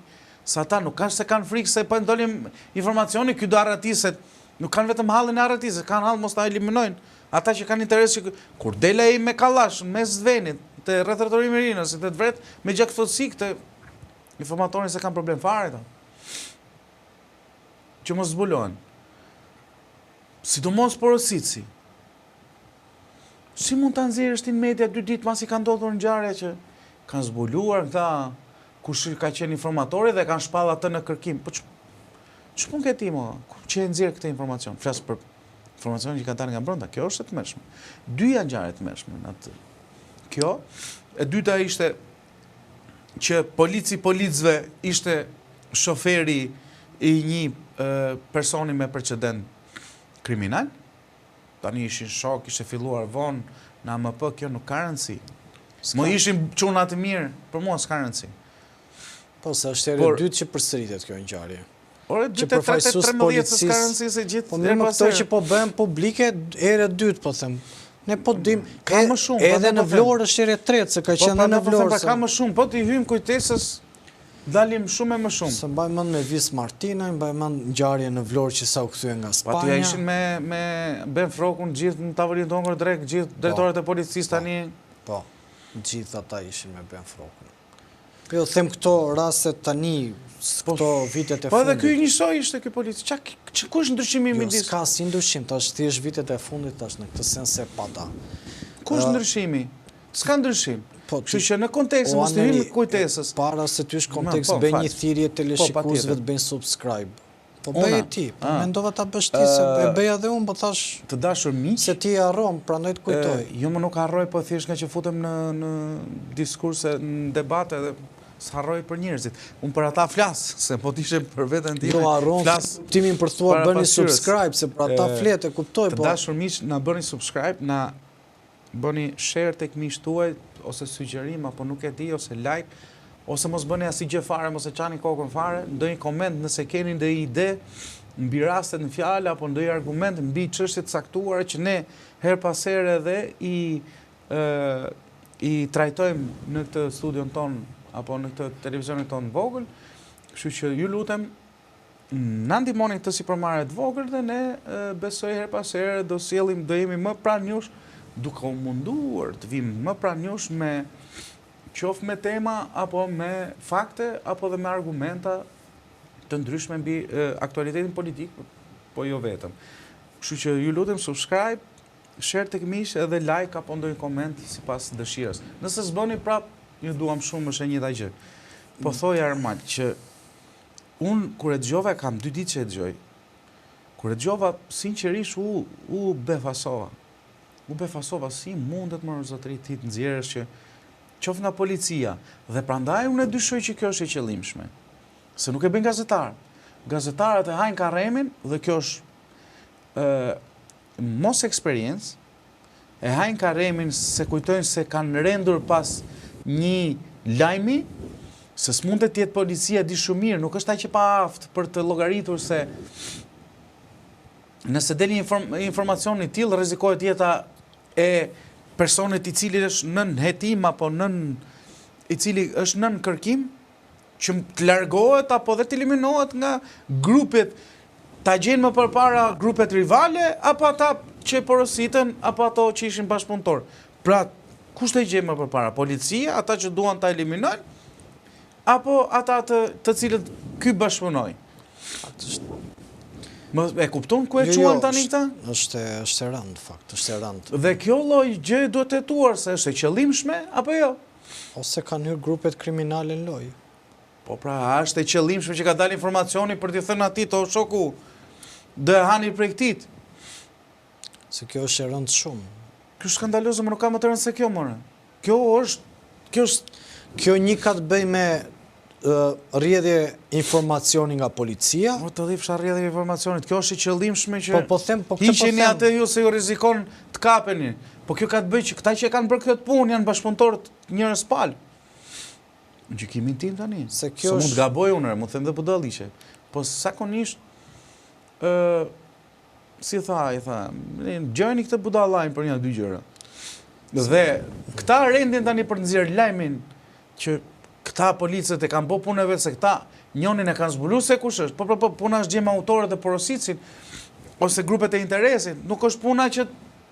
sa ata nuk kanë se kanë frikë se po ndolim informacioni ky do arratiset. Nuk kanë vetëm hallin e arratiset, kanë hall mos ta eliminojnë. Ata që kanë interes që kur del ai me kallash në mes të venit, te rreth rretorit Merinës, te vret me gjakftësi këtë informatorin se kanë problem fare ata. Që mos zbulohen. Sidomos porositësi. Si mund ta nxjerrësh ti në media 2 ditë pasi ka ndodhur ngjarje që kanë zbuluar këta kush ka qenë informatori dhe kanë shpall atë në kërkim. Po ç'pun ke ti mo? Që e nxjerr këtë informacion? Flas për informacioni që ka dalë nga brenda, kjo është e tmerrshme. Dy janë ngjarje të tmerrshme në atë. Kjo, e dyta ishte që policëve ishte shoferi i një personi me precedent kriminal. Tani ishin shok, ishte filluar vonë në AMP, kjo nuk ka rëndësi. Më ishin çuna të mirë, për mua s'ka rëndësi. Po, se është ere dytë që përsëritet kjo ngjarje. Ore, 2-13 s'ka rëndësi se gjithë. Po më këto që po bëhen publike, ere dytë, po them. Ne po dim, edhe në Vlorë është ere tretë, se ka qenë në Vlorë. Ka më shumë, po t'i hymë kujtesës, dalim shumë e më shumë. Se mbaj mend me Vis Martina, mbaj mend ngjarje në Vlorë që sa u kthye nga Spanja. Patja ishin me Ben Frokun, gjithë në tavolinë tonë drejt, gjithë drejtorët e policisë tani. Po, gjithë ata ishin me Ben Frokun. Po jo them këto raste tani, këto vitet e fundit. Po edhe ky njësoj ishte ky polici. Ku është ndryshimi midis? Jo, s'ka si ndryshim, tash thjesht vitet e fundit tash në këtë sens se pa ta. Ku është ndryshimi? S'ka ndryshim. Kështu që në kontekst mos të hyjmë kujtesës. Para se ty është kontekst bëj një thirrje teleshikuesve të bëjnë subscribe. Po bëj ti, po mendova ta bësh ti se e bëja edhe unë, po thash të dashur miq, se ti harron, prandaj të kujtoj. Jo më nuk harroj, po thjesht nga që futem në diskurse, në debate dhe s'harroj për njerëzit. Unë për ata flas, se po t'ishe për veten time. Jo harron, timin për thua bëni subscribe, se për ata flet e kuptoj, po. Të dashur miq, na bëni subscribe, na bëni share tek miqtë tuaj, ose sugjerim, apo nuk e di, ose like, ose mos bëni asgjë fare, mos e çani kokën fare, ndonjë koment nëse keni ndonjë ide mbi rastet në fjalë apo ndonjë argument mbi çështje të caktuara që ne her pas here edhe i trajtojmë në këtë studion ton apo në këtë televizionin ton vogël. Kështu që ju lutem na ndihmoni këtë sipërmarrje të vogël dhe ne besoj her pas here do jemi më pranë jush, duke u munduar të vim më pranë jush me qoftë me tema apo me fakte apo dhe me argumenta të ndryshme mbi aktualitetin politik, po jo vetëm. Kështu që ju lutem subscribe, share tek miqtë edhe like apo ndonjë koment sipas dëshirës. Nëse s'bëni prap, ju duam shumë, është e njëjta gjë. Po thoj Armand që unë kur e dëgjova, kam 2 ditë që e dëgjoj. Kur e dëgjova, sinqerisht u befasova. U befasova, si mundet më zotëri ti të nxjerrësh që qoftë nga policia, dhe prandaj unë e dyshoj që kjo është e qëllimshme. Se nuk e bën gazetar. Gazetarët e hajnë karremin dhe kjo është mos eksperiencë, e hajnë karremin se kujtojnë se kanë rendur pas një lajmi, se s'mund të jetë policia di shumë mirë, nuk është ai që pa aftë për të llogaritur se nëse del një informacion i tillë rrezikohet jeta e personit i cili është nën hetim apo i cili është nën kërkim që të largohet apo dhe të eliminohet nga grupet, ta gjenë më përpara grupet rivale apo ata që porositën apo ato që ishin bashkëpunëtor. Pra, kush të gjenë më përpara? Policia, ata që duan ta eliminojnë apo ata të cilët ky bashkëpunoi? E kupton ku e quan tani këta? Është e rëndë, fakt, është e rëndë. Dhe kjo lloj gjë duhet të hetuar, se është e qëllimshme apo jo? Ose kanë hyrë grupet kriminale në lojë. Po pra, është e qëllimshme që ka dalë informacioni për t'i thënë atij to shoku, dhe hani prej këtit. Se kjo është e rëndë shumë. Kjo është skandaloze, më nuk ka më të rëndë se kjo, more. Kjo një ka të bëj me rrjedhje informacioni nga policia. Po të dhifsha rrjedhje informacionit, kjo është i qëllimshme që hiqeni atë ju se ju rrezikon të kapeni. Po kjo ka të bëjë që këta që e kanë bërë këtë punë janë bashkëpunëtorët njërës palë. Në gjykimin tim tani. Se mund të gaboj unë, mund të them dhe budalliqe. Po zakonisht si tha, gjojni këtë budallajnë për 1-2 gjëra. Dhe këta rendin tani për të nxjerrë lajmin që këta policët e kanë bë punën e vet, se këta njonin e kanë zbuluar se kush është. Po puna është gjejmë autorët e porositësin ose grupet e interesit. Nuk është puna që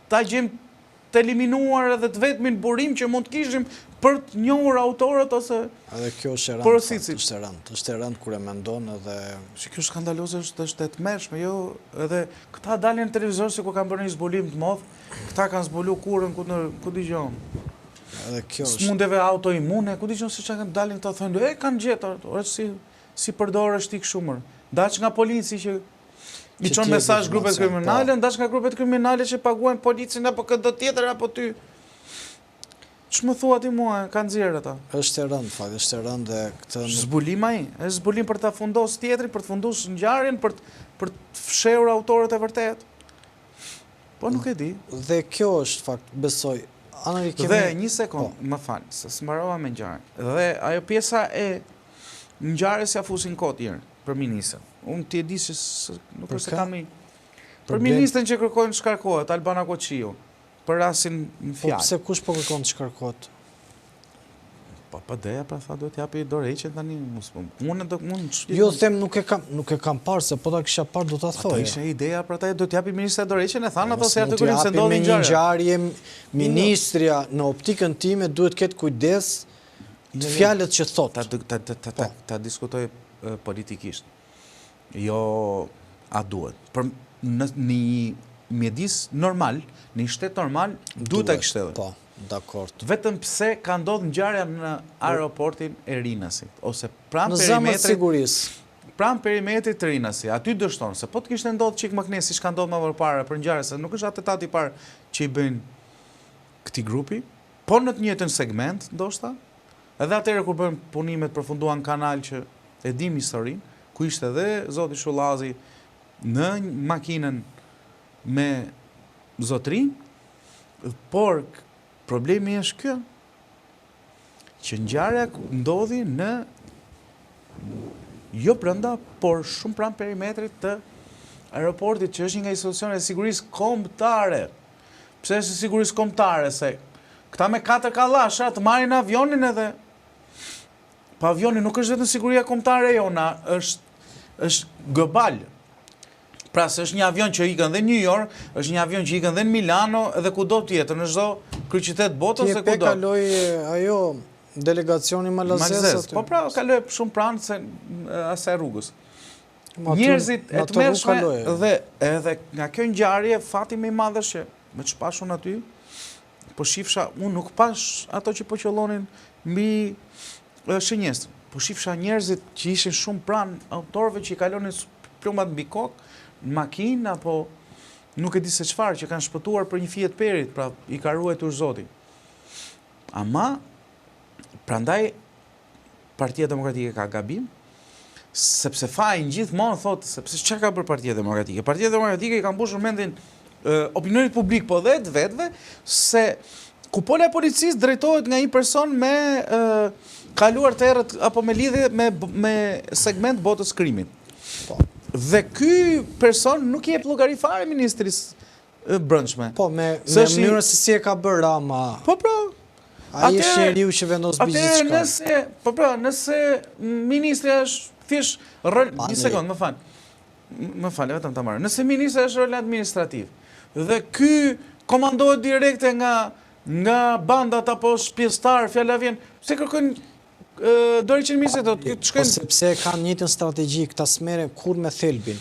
ta gjejmë të eliminuar edhe të vetmin burim që mund të kishim për të njohur autorët ose edhe kjo është e rëndë. Porositësit. Është e rëndë kur e mendon edhe që kjo skandaloze është e tmerrshme, jo, edhe këta dalin në televizor se ku kanë bërë një zbulim të madh, këta kanë zbuluar kurrën ku dëgjon. Edhe kjo është smundeve autoimune, ku dëgjon se çka kanë dalin këta thonë, kanë gjetur, si përdorësh ti kështu më. Daç nga polici që I çon mesazh grupet kriminale, ndash nga grupet kriminale që paguajnë policin apo këtë tjetër apo ty. Ç'më thua ti mua, kanë nxjerr ata. Është e rëndë, fakt, është e rëndë dhe këtë Zbulim ai, është zbulim për ta fundos tjetrin, për të fundosur ngjarjen, për të fshehur autorët e vërtet. Po nuk e di. Dhe kjo është fakt, besoj. Anari kemi. Dhe një sekond, më fal, se s'mbarova me ngjarjen. Dhe ajo pjesa e ngjarjes ja fusin kot herë për ministrin. Unë ti e di se nuk është se kam i. Për ministrin që kërkojnë të shkarkohet, Albana Koçiu, për rasin në Po fjalë. pse kush po kërkon të shkarkohet? Po PD-ja pra tha duhet japi dorëheqjen tani, unë do mund. Jo, them nuk e kam parë, se po ta kisha parë do ta Ata thoja. ishte ideja për ata do t'japi ministri dorëheqjen, e thanë ato se Mos atë kurim se t'japi ndodhi me një ngjarje. ngjarje, ministria në optikën time duhet ketë kujdes të fjalët që thot. Ta diskutoj politikisht. Jo a duhet. Për në një mjedis normal, në një shtet normal, duhet ta kishte edhe. Po, dakord. Vetëm pse ka ndodhur ngjarja në aeroportin e Rinasit ose Në zemër të sigurisë. pranë perimetrit të Rinasit. Aty dështon se po të kishte ndodhur çik më kënaqësi siç ka ndodhur më përpara për ngjarje, se nuk është atentati i parë që i bëjnë këtij grupi, po në të njëjtën segment, ndoshta. Edhe atëherë kur bën punimet përfunduan kanal që e dim historinë, ku ishte edhe zoti Shullazi në makinën me zotrin, por problemi është kjo, që ngjarja ndodhi në jo brenda, por shumë pranë perimetrit të aeroportit, që është një nga institucionet e sigurisë kombëtare. Pse është sigurisë kombëtare? Se këta me 4 kallasha të marrin avionin edhe pa avioni nuk është vetëm siguria kombëtare jona, është global. Pra se është një avion që ikën dhe në New York, është një avion që ikën dhe në Milano edhe kudo tjetër, në çdo kryeqytet botës se kudo. Ti e kaloi ajo delegacioni malazez. Po pra, kaloi shumë pranë se asaj rrugës. Njerëzit e tmerrshme dhe edhe nga kjo ngjarje fati më i madh është që me çpashun aty, po shifsha, unë nuk pash ato që po qollonin mbi shënjestër. Po shifsha njerëzit që ishin shumë pranë autorëve që i kalonin plumbat mbi kokë, në makinë apo nuk e di se çfarë, që kanë shpëtuar për një Fiat Perit, pra i ka ruajtur Zoti. Ama prandaj Partia Demokratike ka gabim, sepse fajin gjithmonë thotë, sepse çka ka bërë Partia Demokratike? Partia Demokratike i ka mbushur mendin opinionit publik, po dhe të vetëve, se kupola e policisë drejtohet nga një person me kaluar të errët apo me lidhje me segment botës krimit. Po. Dhe ky person nuk i jep llogari fare ministrisë brendshme. Po, me mënyrën se si e ka bërë Rama. Po pra. Ai është njeriu që vendos mbi gjithçka. Po pra, nëse ministri është thjesht rol, një sekond, më fal, vetëm ta marr. Nëse ministri është rol administrativ dhe ky komandohet direkte nga bandat apo shpjestar, fjala vjen, pse kërkojnë dorëheqjen ministrit të shkojnë. Sepse kanë njëjtën strategji këta smere kur me thelbin.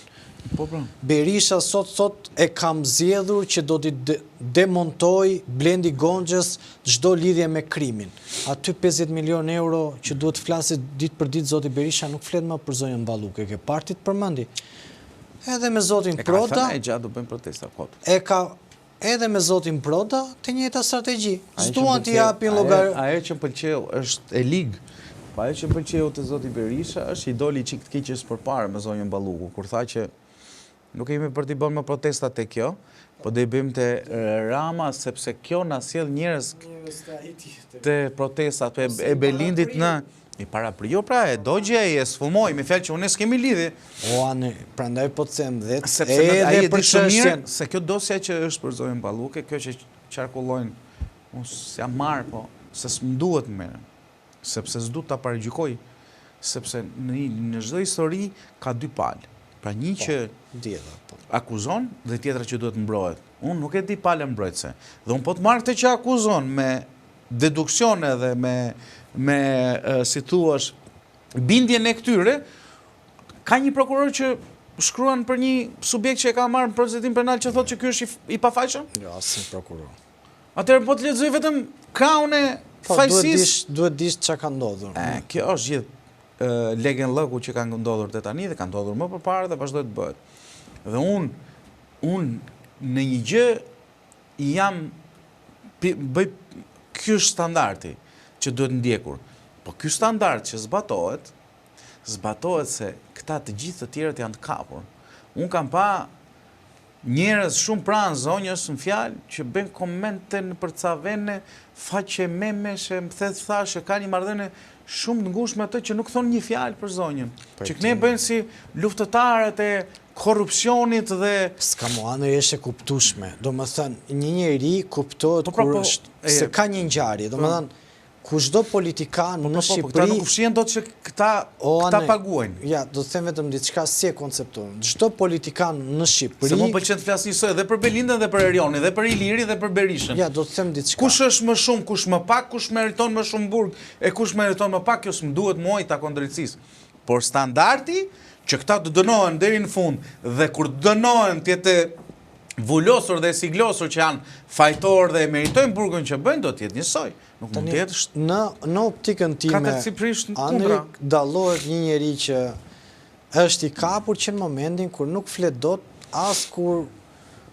Po pra. Berisha sot e kam zgjedhur që do t'i demontoj Blendi Gonxhës çdo lidhje me krimin. Aty 50 milion euro që duhet flasit ditë për ditë zoti Berisha nuk flet më për zonjën Balluke, ke partit përmendi. Edhe me zotin Proda. E gjatë do bëjmë protesta kot. E ka edhe me zotin Proda të njëjta strategji. S'duan t'i japin llogari. Ajo që pëlqeu është e ligë. Pa ajo që pëlqeu te zoti Berisha është i doli çik të keqës përpara me zonjën Balluku, kur tha që nuk kemi për t'i bërë më protesta te kjo, po do i bëjmë te Rama sepse kjo na sjell njerëz te protestat e Belindit në i para për jo pra e dogje e sfumoj me fjalë që unë s'kemi lidhje. O anë, prandaj po të them dhe sepse ai e di shumë mirë se kjo dosja që është për zonjën Balluke, kjo që qarkullojnë, unë s'jam marr, po se s'mduhet më. Sepse s'du ta paragjykoj, sepse në çdo histori ka dy palë. Pra një që akuzon dhe tjetra që duhet mbrohet. Unë nuk e di palën mbrojtëse. Dhe unë po të marrë këtë që akuzon me deduksione dhe me si thuash, bindjen e këtyre, ka një prokuror që shkruan për një subjekt që e ka marrë në procedim penal që thotë që ky është i pafajshëm? Jo, asnjë prokuror. Atëherë po të lexoj vetëm kraun e fajësisë. Duhet dish çka ka ndodhur. Kjo është gjithë legen lëku që ka ndodhur te tani dhe ka ndodhur më përpara dhe vazhdoi të bëhet. Dhe unë në një gjë jam bëj ky është standardi që duhet ndjekur. Po ky standard që zbatohet se këta të gjithë të tjerët janë të kapur. Unë kam pa njerëz shumë pranë zonjës në fjalë që bën komente në për ca vende, faqe memeshe, më thashë ka një marrëdhënie shumë të ngushtë me atë që nuk thonë një fjalë për zonjën. Që ne bëjnë si luftëtarët e korrupsionit dhe s'ka muanë është e kuptueshme. Domethënë një njeri kuptohet kur është se ka një ngjarje. Domethënë kushdo politikan në Shqipëri... Këta nuk fshihen dot që këta paguajnë. Ja, do të them vetëm diçka si e konceptojnë. Çdo politikan në Shqipëri... Se më pëlqen të flas njësoj edhe për Belindën dhe për Erionin, dhe për Ilirin dhe për Berishën. Ja, do të them diçka. Kush është më shumë, kush më pak, kush meriton më shumë burg, e kush meriton më pak, kjo s'm duhet mua i takon drejtësisë. Por standardi që këta të dënohen deri në fund dhe kur dënohen të jetë vullosur dhe siglosur që janë fajtor dhe meritojnë burgun që bëjnë, do të jetë njësoj. Nuk mund të jetë në optikën time, Anrik, dallohet një njeri që është i kapur që në momentin kur nuk flet dot, as kur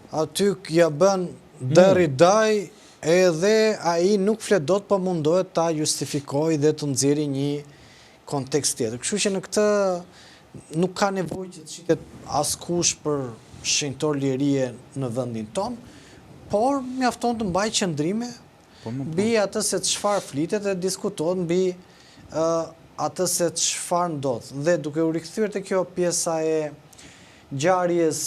aty ja bën deri daj, edhe ai nuk flet dot, po mundohet ta justifikojë dhe të nxjerrë një kontekst tjetër. Kështu që në këtë nuk ka nevojë që të shitet askush për shenjtor lirie në vendin ton, por mjafton të mbaj qëndrime mbi atë se çfarë flitet dhe diskutohet mbi atë se çfarë ndodh. Dhe duke u rikthyer te kjo pjesa e ngjarjes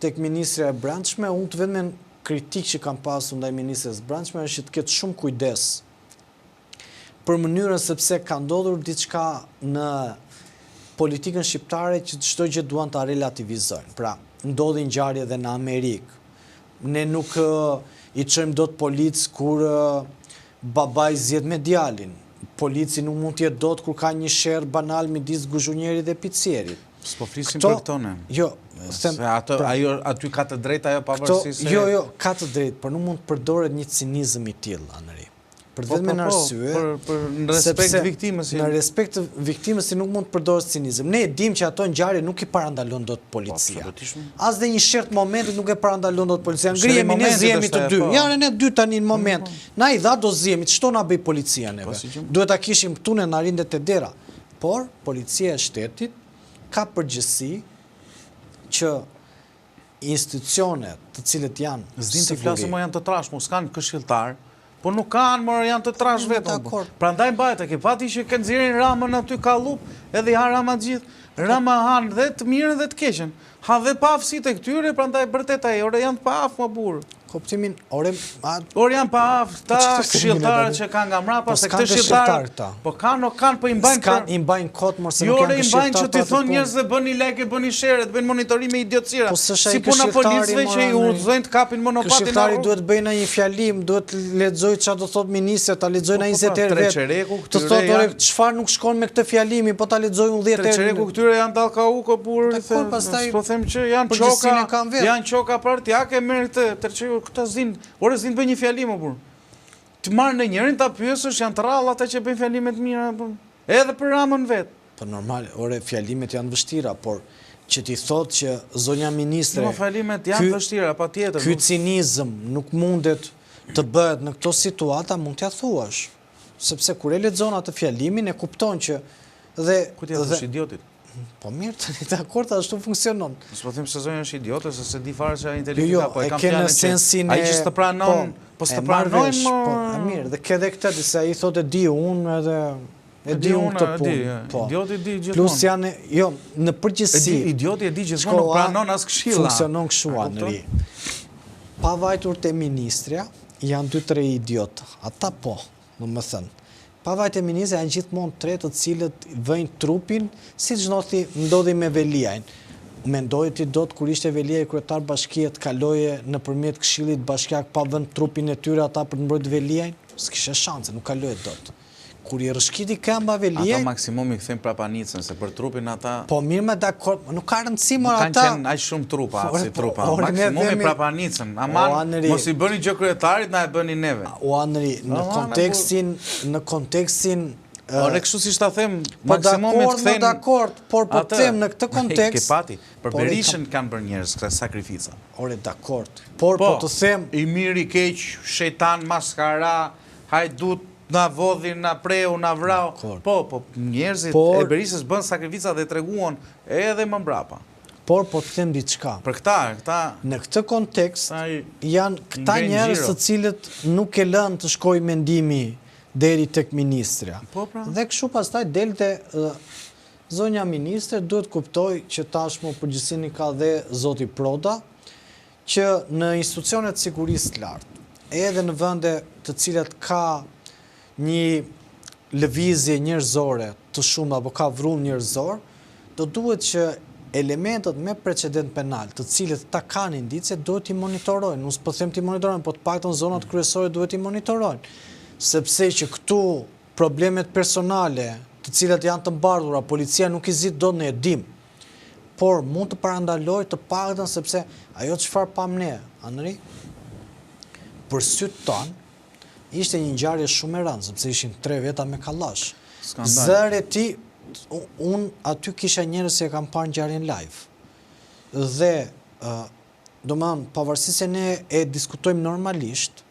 tek ministra e brendshme, unë të vetëm kritik që kam pasur ndaj ministres brendshme është që të ketë shumë kujdes për mënyrën sepse ka ndodhur diçka në politikën shqiptare që çdo gjë duan ta relativizojnë. Pra, ndodhin ngjarje edhe në Amerikë. Ne nuk i çojmë dot polic kur babai zgjedh me djalin. Polici nuk mund të jetë dot kur ka një sherr banal midis guzhunjerit dhe picierit. S'po flisim për këto ne. Jo, aty ka të drejtë ajo pavarësisht se... Jo, ka të drejtë, por nuk mund të përdoret një cinizëm i tillë, Anëri. Për vetëm në arsye, në respekt të viktimës. Në respekt të viktimës si nuk mund të përdoret cinizëm. Ne e dim që ato ngjarje nuk i parandalon dot policia. As dhe një shert momentit nuk e parandalon dot policia. Ngrihemi ne zihemi të dy. Ja ne dy tani në moment. Na i dha do zihemi, ç'to na bëj policia neve. Duhet ta kishim këtu në Narindet e Dera. Por policia e shtetit ka përgjegjësi që institucionet të cilët janë s'din të flasim, janë të trashmë, s'kan këshilltar. Po nuk kanë, mërë janë të trash vetëm. Pra ndaj mbajt, ke pati që ke nxjerrin Ramën aty ka lup, edhe i ha Rama gjithë. Rama hanë dhe të mirën dhe të keqen. Ha dhe pafësit e këtyre, pra ndaj bërtet e, ore janë të pafë, më burë. Koptimin, ore janë pafë, ta këshilltarët që kanë nga mrapa, se këtë këshilltarët, po kanë, po i mbajnë për... I mbajnë kotë, mërë se nuk janë këshilltarët. Jo, i mbajnë që ti thonë njerëz dhe bëni like, bëni share, bëni monitorime idiotësira. Si puna policëve që i udhëzojnë të kapin monopatin. Këshilltari duhet bëjnë një fjalim, duhet lexoj çfarë do thot ministri, ta lexojnë 20 herë vetë. Të thotë ore çfarë nuk shkon me këtë fjalimin, po ta lexojnë 10 herë. Treçereku këtyre janë dallkauko burrë, po them që janë çoka partijake, merr këtë Treçereku këta zin, ore zin bëj një fjalim burr. Të marrë në njërin ta pyesësh janë të rrallë ata që bëjnë fjalimet mira, edhe për Ramën vet. Po normal, ore fjalimet janë vështira, por që ti thotë që zonja ministre... Jo, fjalimet janë vështira, patjetër. Ky cinizëm nuk mundet të bëhet në këto situata, mund t'ja thuash. Sepse kur e lexon atë fjalimin e kupton që dhe ku ti thuash idiotit? Po mirë, tani dakord, ashtu funksionon. S'po them se zonja është idiote, se se di fare se është inteligente, po e kam fjalën që ai që s'të pranon, po s'të pranojmë. Po, mirë, dhe ke edhe këtë se ai thotë di unë edhe e di unë këtë punë. Idioti di gjithmonë. Plus janë, jo, në përgjithësi. Idioti e di gjithmonë, nuk pranon as këshilla. Funksionon kështu Anëri. Pa vajtur te ministrja, janë 2-3 idiotë. Ata po, domethënë. Pa vajtë e ministre janë gjithmonë 3 të cilët vëjnë trupin, si që ndodhi me Veliajn. Mendoj ti dot kur ishte Veliaj kryetar bashkie të kaloje nëpërmjet Këshillit Bashkiak pa vënë trupin e tyre ata për të mbrojtur Veliajn? S'kishte shanse, nuk kaloje dot. Kur i rëshkiti këmba Veliaj... Ata maksimumi këthejmë prapanicën, se për trupin ata... Po mirë me dakord, nuk ka rëndësi më ata... Nuk kanë qenë aq shumë trupa, si trupa. Maksimumi prapanicën. Aman, mos i bëni gjë kryetarit, na e bëni neve. O Anëri, në kontekstin Ore kështu si ta them, Po maksimumi të kthejnë... dakord, por po të them në këtë Ke kontekst... pati, për Berishën kanë bërë njerëz këtë sakrifica. Ore, dakord, por po të them... I mirë i keq, shetan, maskara, hajdut, na vodhin, na preu, na vrau. Po, njerëzit e Berishës bën sakrifica dhe treguan edhe më mbrapa. Por po të them diçka. Për këta... Në këtë kontekst, janë këta njerëz të cilët nuk e lënë të shkojë mendimi deri tek ministrja. Dhe kështu pastaj delte zonja ministre duhet kuptoj që tashmë përgjegjësinë ka dhe zoti Proda, që në institucionet sigurisë të lartë, edhe në vende të cilat ka një lëvizje njerëzore të shumë apo ka vrull njerëzor, do duhet që elementet me precedent penal të cilët ta kanë indicie duhet i monitorojnë. Unë s'po them ti monitorojnë, po të paktën zonat kryesore duhet i monitorojnë. Sepse që këtu problemet personale të cilat janë të mbardhura, policia nuk i zit dot në dim, por mund të parandaloj të paktën sepse ajo çfarë pam ne, Anri, për sytë tonë ishte një ngjarje shumë e rëndë, sepse ishin 3 veta me kallash. Zëre ti, unë aty kisha njerëz që e kam parë ngjarjen live. Dhe domethënë pavarësisht se ne e diskutojmë normalisht,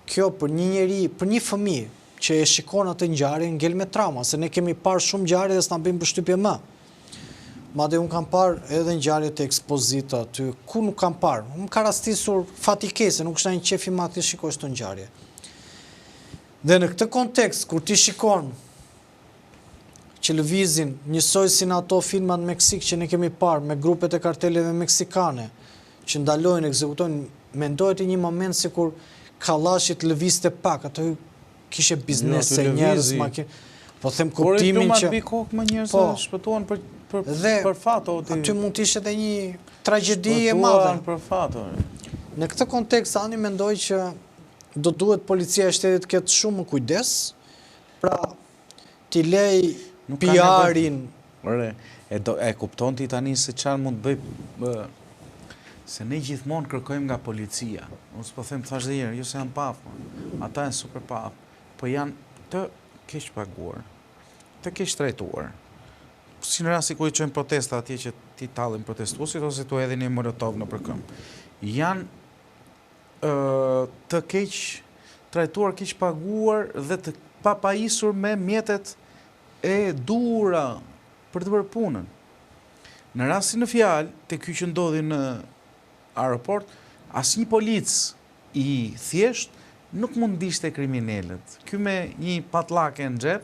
kjo për një njeri, për një fëmijë që e shikon atë ngjarje ngel me trauma, se ne kemi parë shumë ngjarje dhe s'na bëjmë përshtypje më. Madje unë kam parë edhe ngjarje të Ekspozita aty, ku nuk kam parë. Më ka rastisur fatikese, nuk është një qef i madh të shikoj këtë ngjarje. Dhe në këtë kontekst, kur ti shikon që lëvizin njësoj si në ato filmat në Meksik që ne kemi parë me grupet e karteleve meksikane, që ndalojnë, ekzekutojnë, mendohet i një moment si kur kallashit lëvizte pak, ato kishe biznese, njerëz, po them kuptimin që... Por i kokë më njerëz dhe shpëtuan për fato. Aty mund t'ishe dhe një tragedi e madhe. Shpëtuan për fato. Në këtë kontekst, ani mendoj që do duhet policia e shtetit këtë shumë kujdes, pra t'i lej PR-in. E kupton ti tani se çfarë mund të bëj... Se ne gjithmonë kërkojmë nga policia. Unë s'po them thash dhe herë, jo se janë pafë. Ata janë super pafë. Po janë të keq paguar, të keq trajtuar. Si në rasti ku i çojnë protesta atje që ti tallin protestuesit ose tu hedhin një molotov në këmbë. Janë të keq trajtuar, keq paguar dhe të papajisur me mjetet e duhura për të bërë punën. Në rastin në fjalë, te ky që ndodhi në aeroport, asnjë polic i thjesht nuk mund ndiqte kriminalët. Ky me një patllake në xhep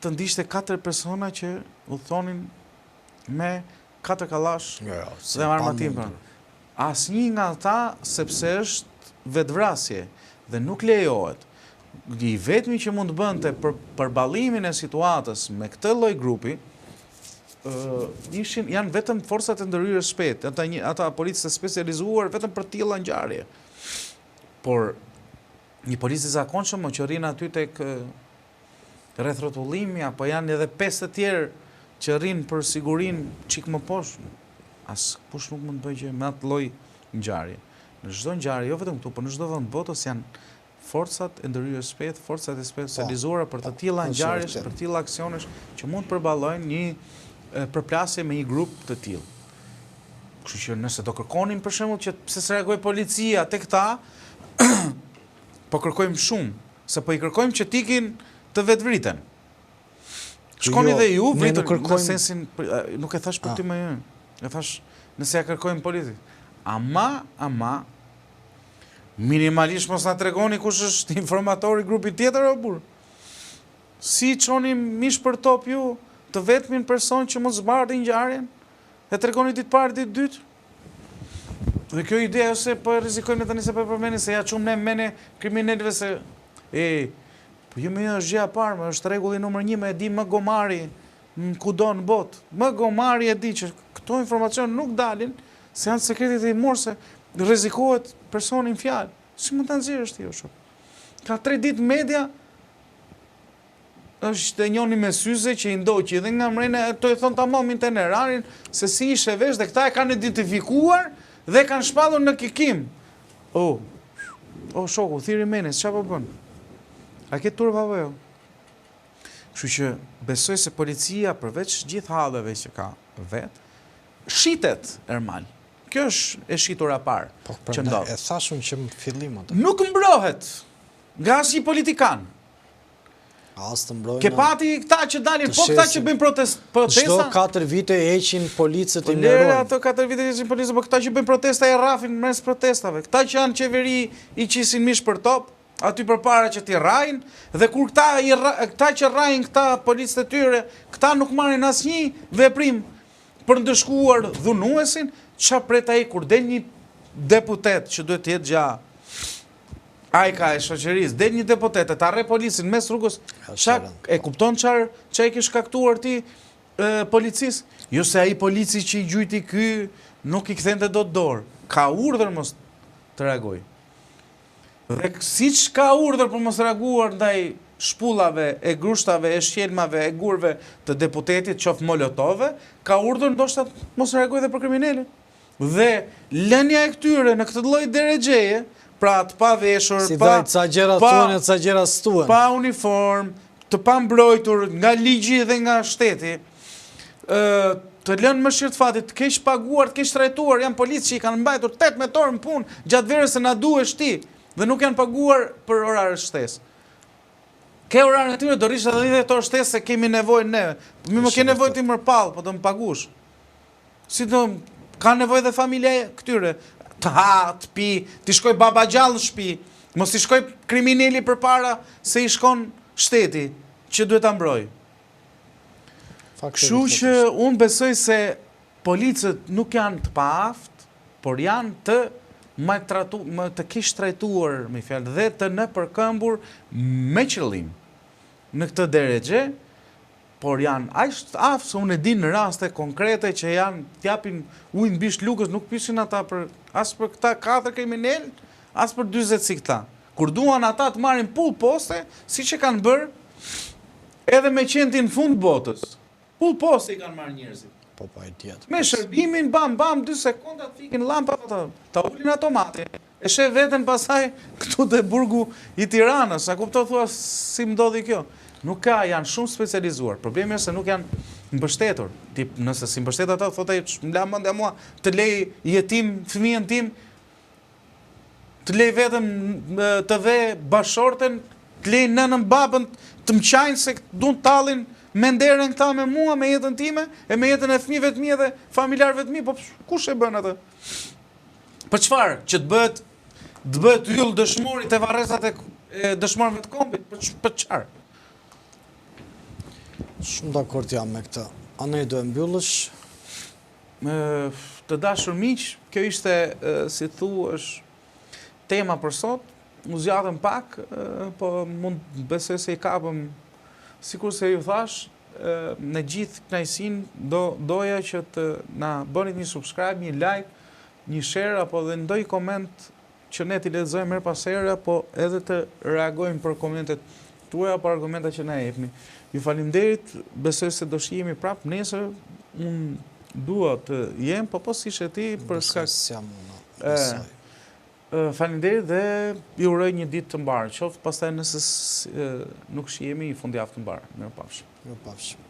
të ndiqte 4 persona që u thonin me 4 kallash dhe armatim. Asnjë nga ata sepse është vetvrasje dhe nuk lejohet. I vetmi që mund të bënte për përballimin e situatës me këtë lloj grupi janë vetëm forcat e ndërhyrjes shpejt, ata policë të specializuar vetëm për tilla ngjarje. Por një policë i zakonshëm që rrin aty tek rreth rrotullimi, apo janë edhe 5 të tjerë që rrin për sigurinë çik më poshtë, as kush nuk mund të bëjë gjë me atë lloj ngjarje. Në çdo ngjarje, jo vetëm këtu, por në çdo vend botës janë forcat e ndërhyrjes shpejt, forcat e specializuara për të tilla ngjarjesh, për tilla aksionesh që mund të përballojnë një përplasje me një grup të tillë. Kështu që nëse do kërkonin për shembull që pse s'reagoi policia te këta, po kërkojmë shumë, se po i kërkojmë që tikin të vetvriten. Shkoni dhe ju, vritën në sensin, nuk e thash për ty më jën, e thash nëse ja kërkojmë policit. Ama, minimalisht mos na tregoni kush është informatori grupit tjetër o burr. Si çoni mish për top ju të vetmin person që mos zbardhi ngjarjen e tregoni ditë parë, ditë dytë. Dhe kjo ide ose po rrezikojmë tani se po përmendin se ja çum ne mene kriminalëve se po jo më është gjëja e parë, është rregulli numër 1, më e di më gomari kudo në botë. Më gomari e di që këto informacion nuk dalin, se janë sekrete të imorë, se rrezikohet personin fjalë. Si mund ta nxjerrësh ti ashtu? Ka 3 ditë media është e njoni me syze që i ndoqi dhe nga mrena to i thon tamam itinerarin se si ishe vesh dhe këta e kanë identifikuar dhe kanë shpallur në Kikim. O shoku, thiri menes, çfarë po bën? A ke turp apo jo? Kështu që besoj se policia përveç gjithë halleve që ka vetë, shitet Ermal. Kjo është e shitura parë që ndodh. E thashun që në fillim atë. Nuk mbrohet nga asnjë politikan. As të mbrojnë. Ke pati këta që dalin, po këta që bëjnë protesta. Çdo 4 vite heqin policët i Lere mërojnë. ato 4 vite heqin policët, po këta që bëjnë protesta e rrafin mes protestave. Këta që janë qeveri i qisin mish për top, aty përpara që t'i rrajnë, dhe kur këta që rrajnë këta policët e tyre, këta nuk marrin asnjë veprim për ndëshkuar dhunuesin, çfarë pret ai kur del një deputet që duhet të jetë gjatë ai ka e shoqërisë, del një deputet e ta rre policin mes rrugës, e kupton çfarë e ke shkaktuar ti policisë? Jo se ai polici që i gjujti ky nuk i kthente dot dorë. Ka urdhër mos të reagoj. Dhe siç ka urdhër për mos reaguar ndaj shpullave, e grushtave, e shqelmave, e gurve të deputetit, qoftë molotove, ka urdhër ndoshta mos reagoj dhe për kriminalin. Dhe lënia e këtyre në këtë lloj deregjeje, pra të pa veshur, si dhajt sa gjera tuan e sa gjera stuen. Pa uniform, të pa mbrojtur nga ligji dhe nga shteti, të lënë mëshirë të fatit, të keq paguar, të keq trajtuar, janë policë që i kanë mbajtur 18 orë në punë gjatë verës se na duhesh ti, dhe nuk janë paguar për orare shtesë. Ke orare në tyre, do rishë edhe 10 orë shtesë se kemi nevojë neve. Mi më ke nevojë ti mërpall, po do më pagush. Si do, ka nevojë dhe familja këtyre. Të ha, të pi, t'i shkoj baba gjallë në shtëpi, mos t'i shkoj kriminali përpara se i shkon shteti që duhet ta mbroj. Kështu që unë besoj se policët nuk janë të paaft, por janë të keq trajtuar, me fjalë, dhe të nëpërkëmbur me qëllim në këtë deregje, por janë aq aftë se unë e di në raste konkrete që janë t'japin ujë mbi lugës, nuk pishin ata as për këta 4 kriminal, as për 40 si këta. Kur duan ata të marrin pull poste, siç e kanë bërë edhe me qentin fund botës. Pull poste i kanë marrë njerëzit. Po pa e tjetër. Me shërbimin bam 2 sekonda të fikin llampat ta ulin automati. E sheh veten pasaj këtu te burgu i Tiranës, a kupton thua si ndodhi kjo? Nuk ka, janë shumë specializuar. Problemi është se nuk janë mbështetur. Nëse si mbështet ata, thotë ai, m'la mendja mua të lej jetim fëmijën tim, të lej vetëm të ve bashorten, të lej nënën babën të më qajnë se duan tallin me nderën këta me mua, me jetën time, e me jetën e fëmijëve të mi dhe familjarëve të mi, po kush e bën atë? Për çfarë? Që të bëhet yll dëshmori te varrezat e dëshmorëve të kombit, për çfarë? Shumë dakord jam me këtë. Anej do e mbyllësh? Të dashur miq, kjo ishte, si thuash, tema për sot. U zgjatëm pak, po mund besoj se i kapëm, sikur se ju thash, në gjithë kënaqësinë doja që të na bëni një subscribe, një like, një share apo dhe ndonjë koment që ne t'i lexojmë her pas here, apo edhe të reagojmë për komentet tuaja apo argumentat që na jepni. Ju faleminderit, besoj se do shihemi prapë nesër. Unë dua të jem, po si ishe ti për shkak. Faleminderit dhe ju uroj një ditë të mbarë. Qoftë pastaj nëse nuk shihemi, një fundjavë të mbarë. Mirupafshim.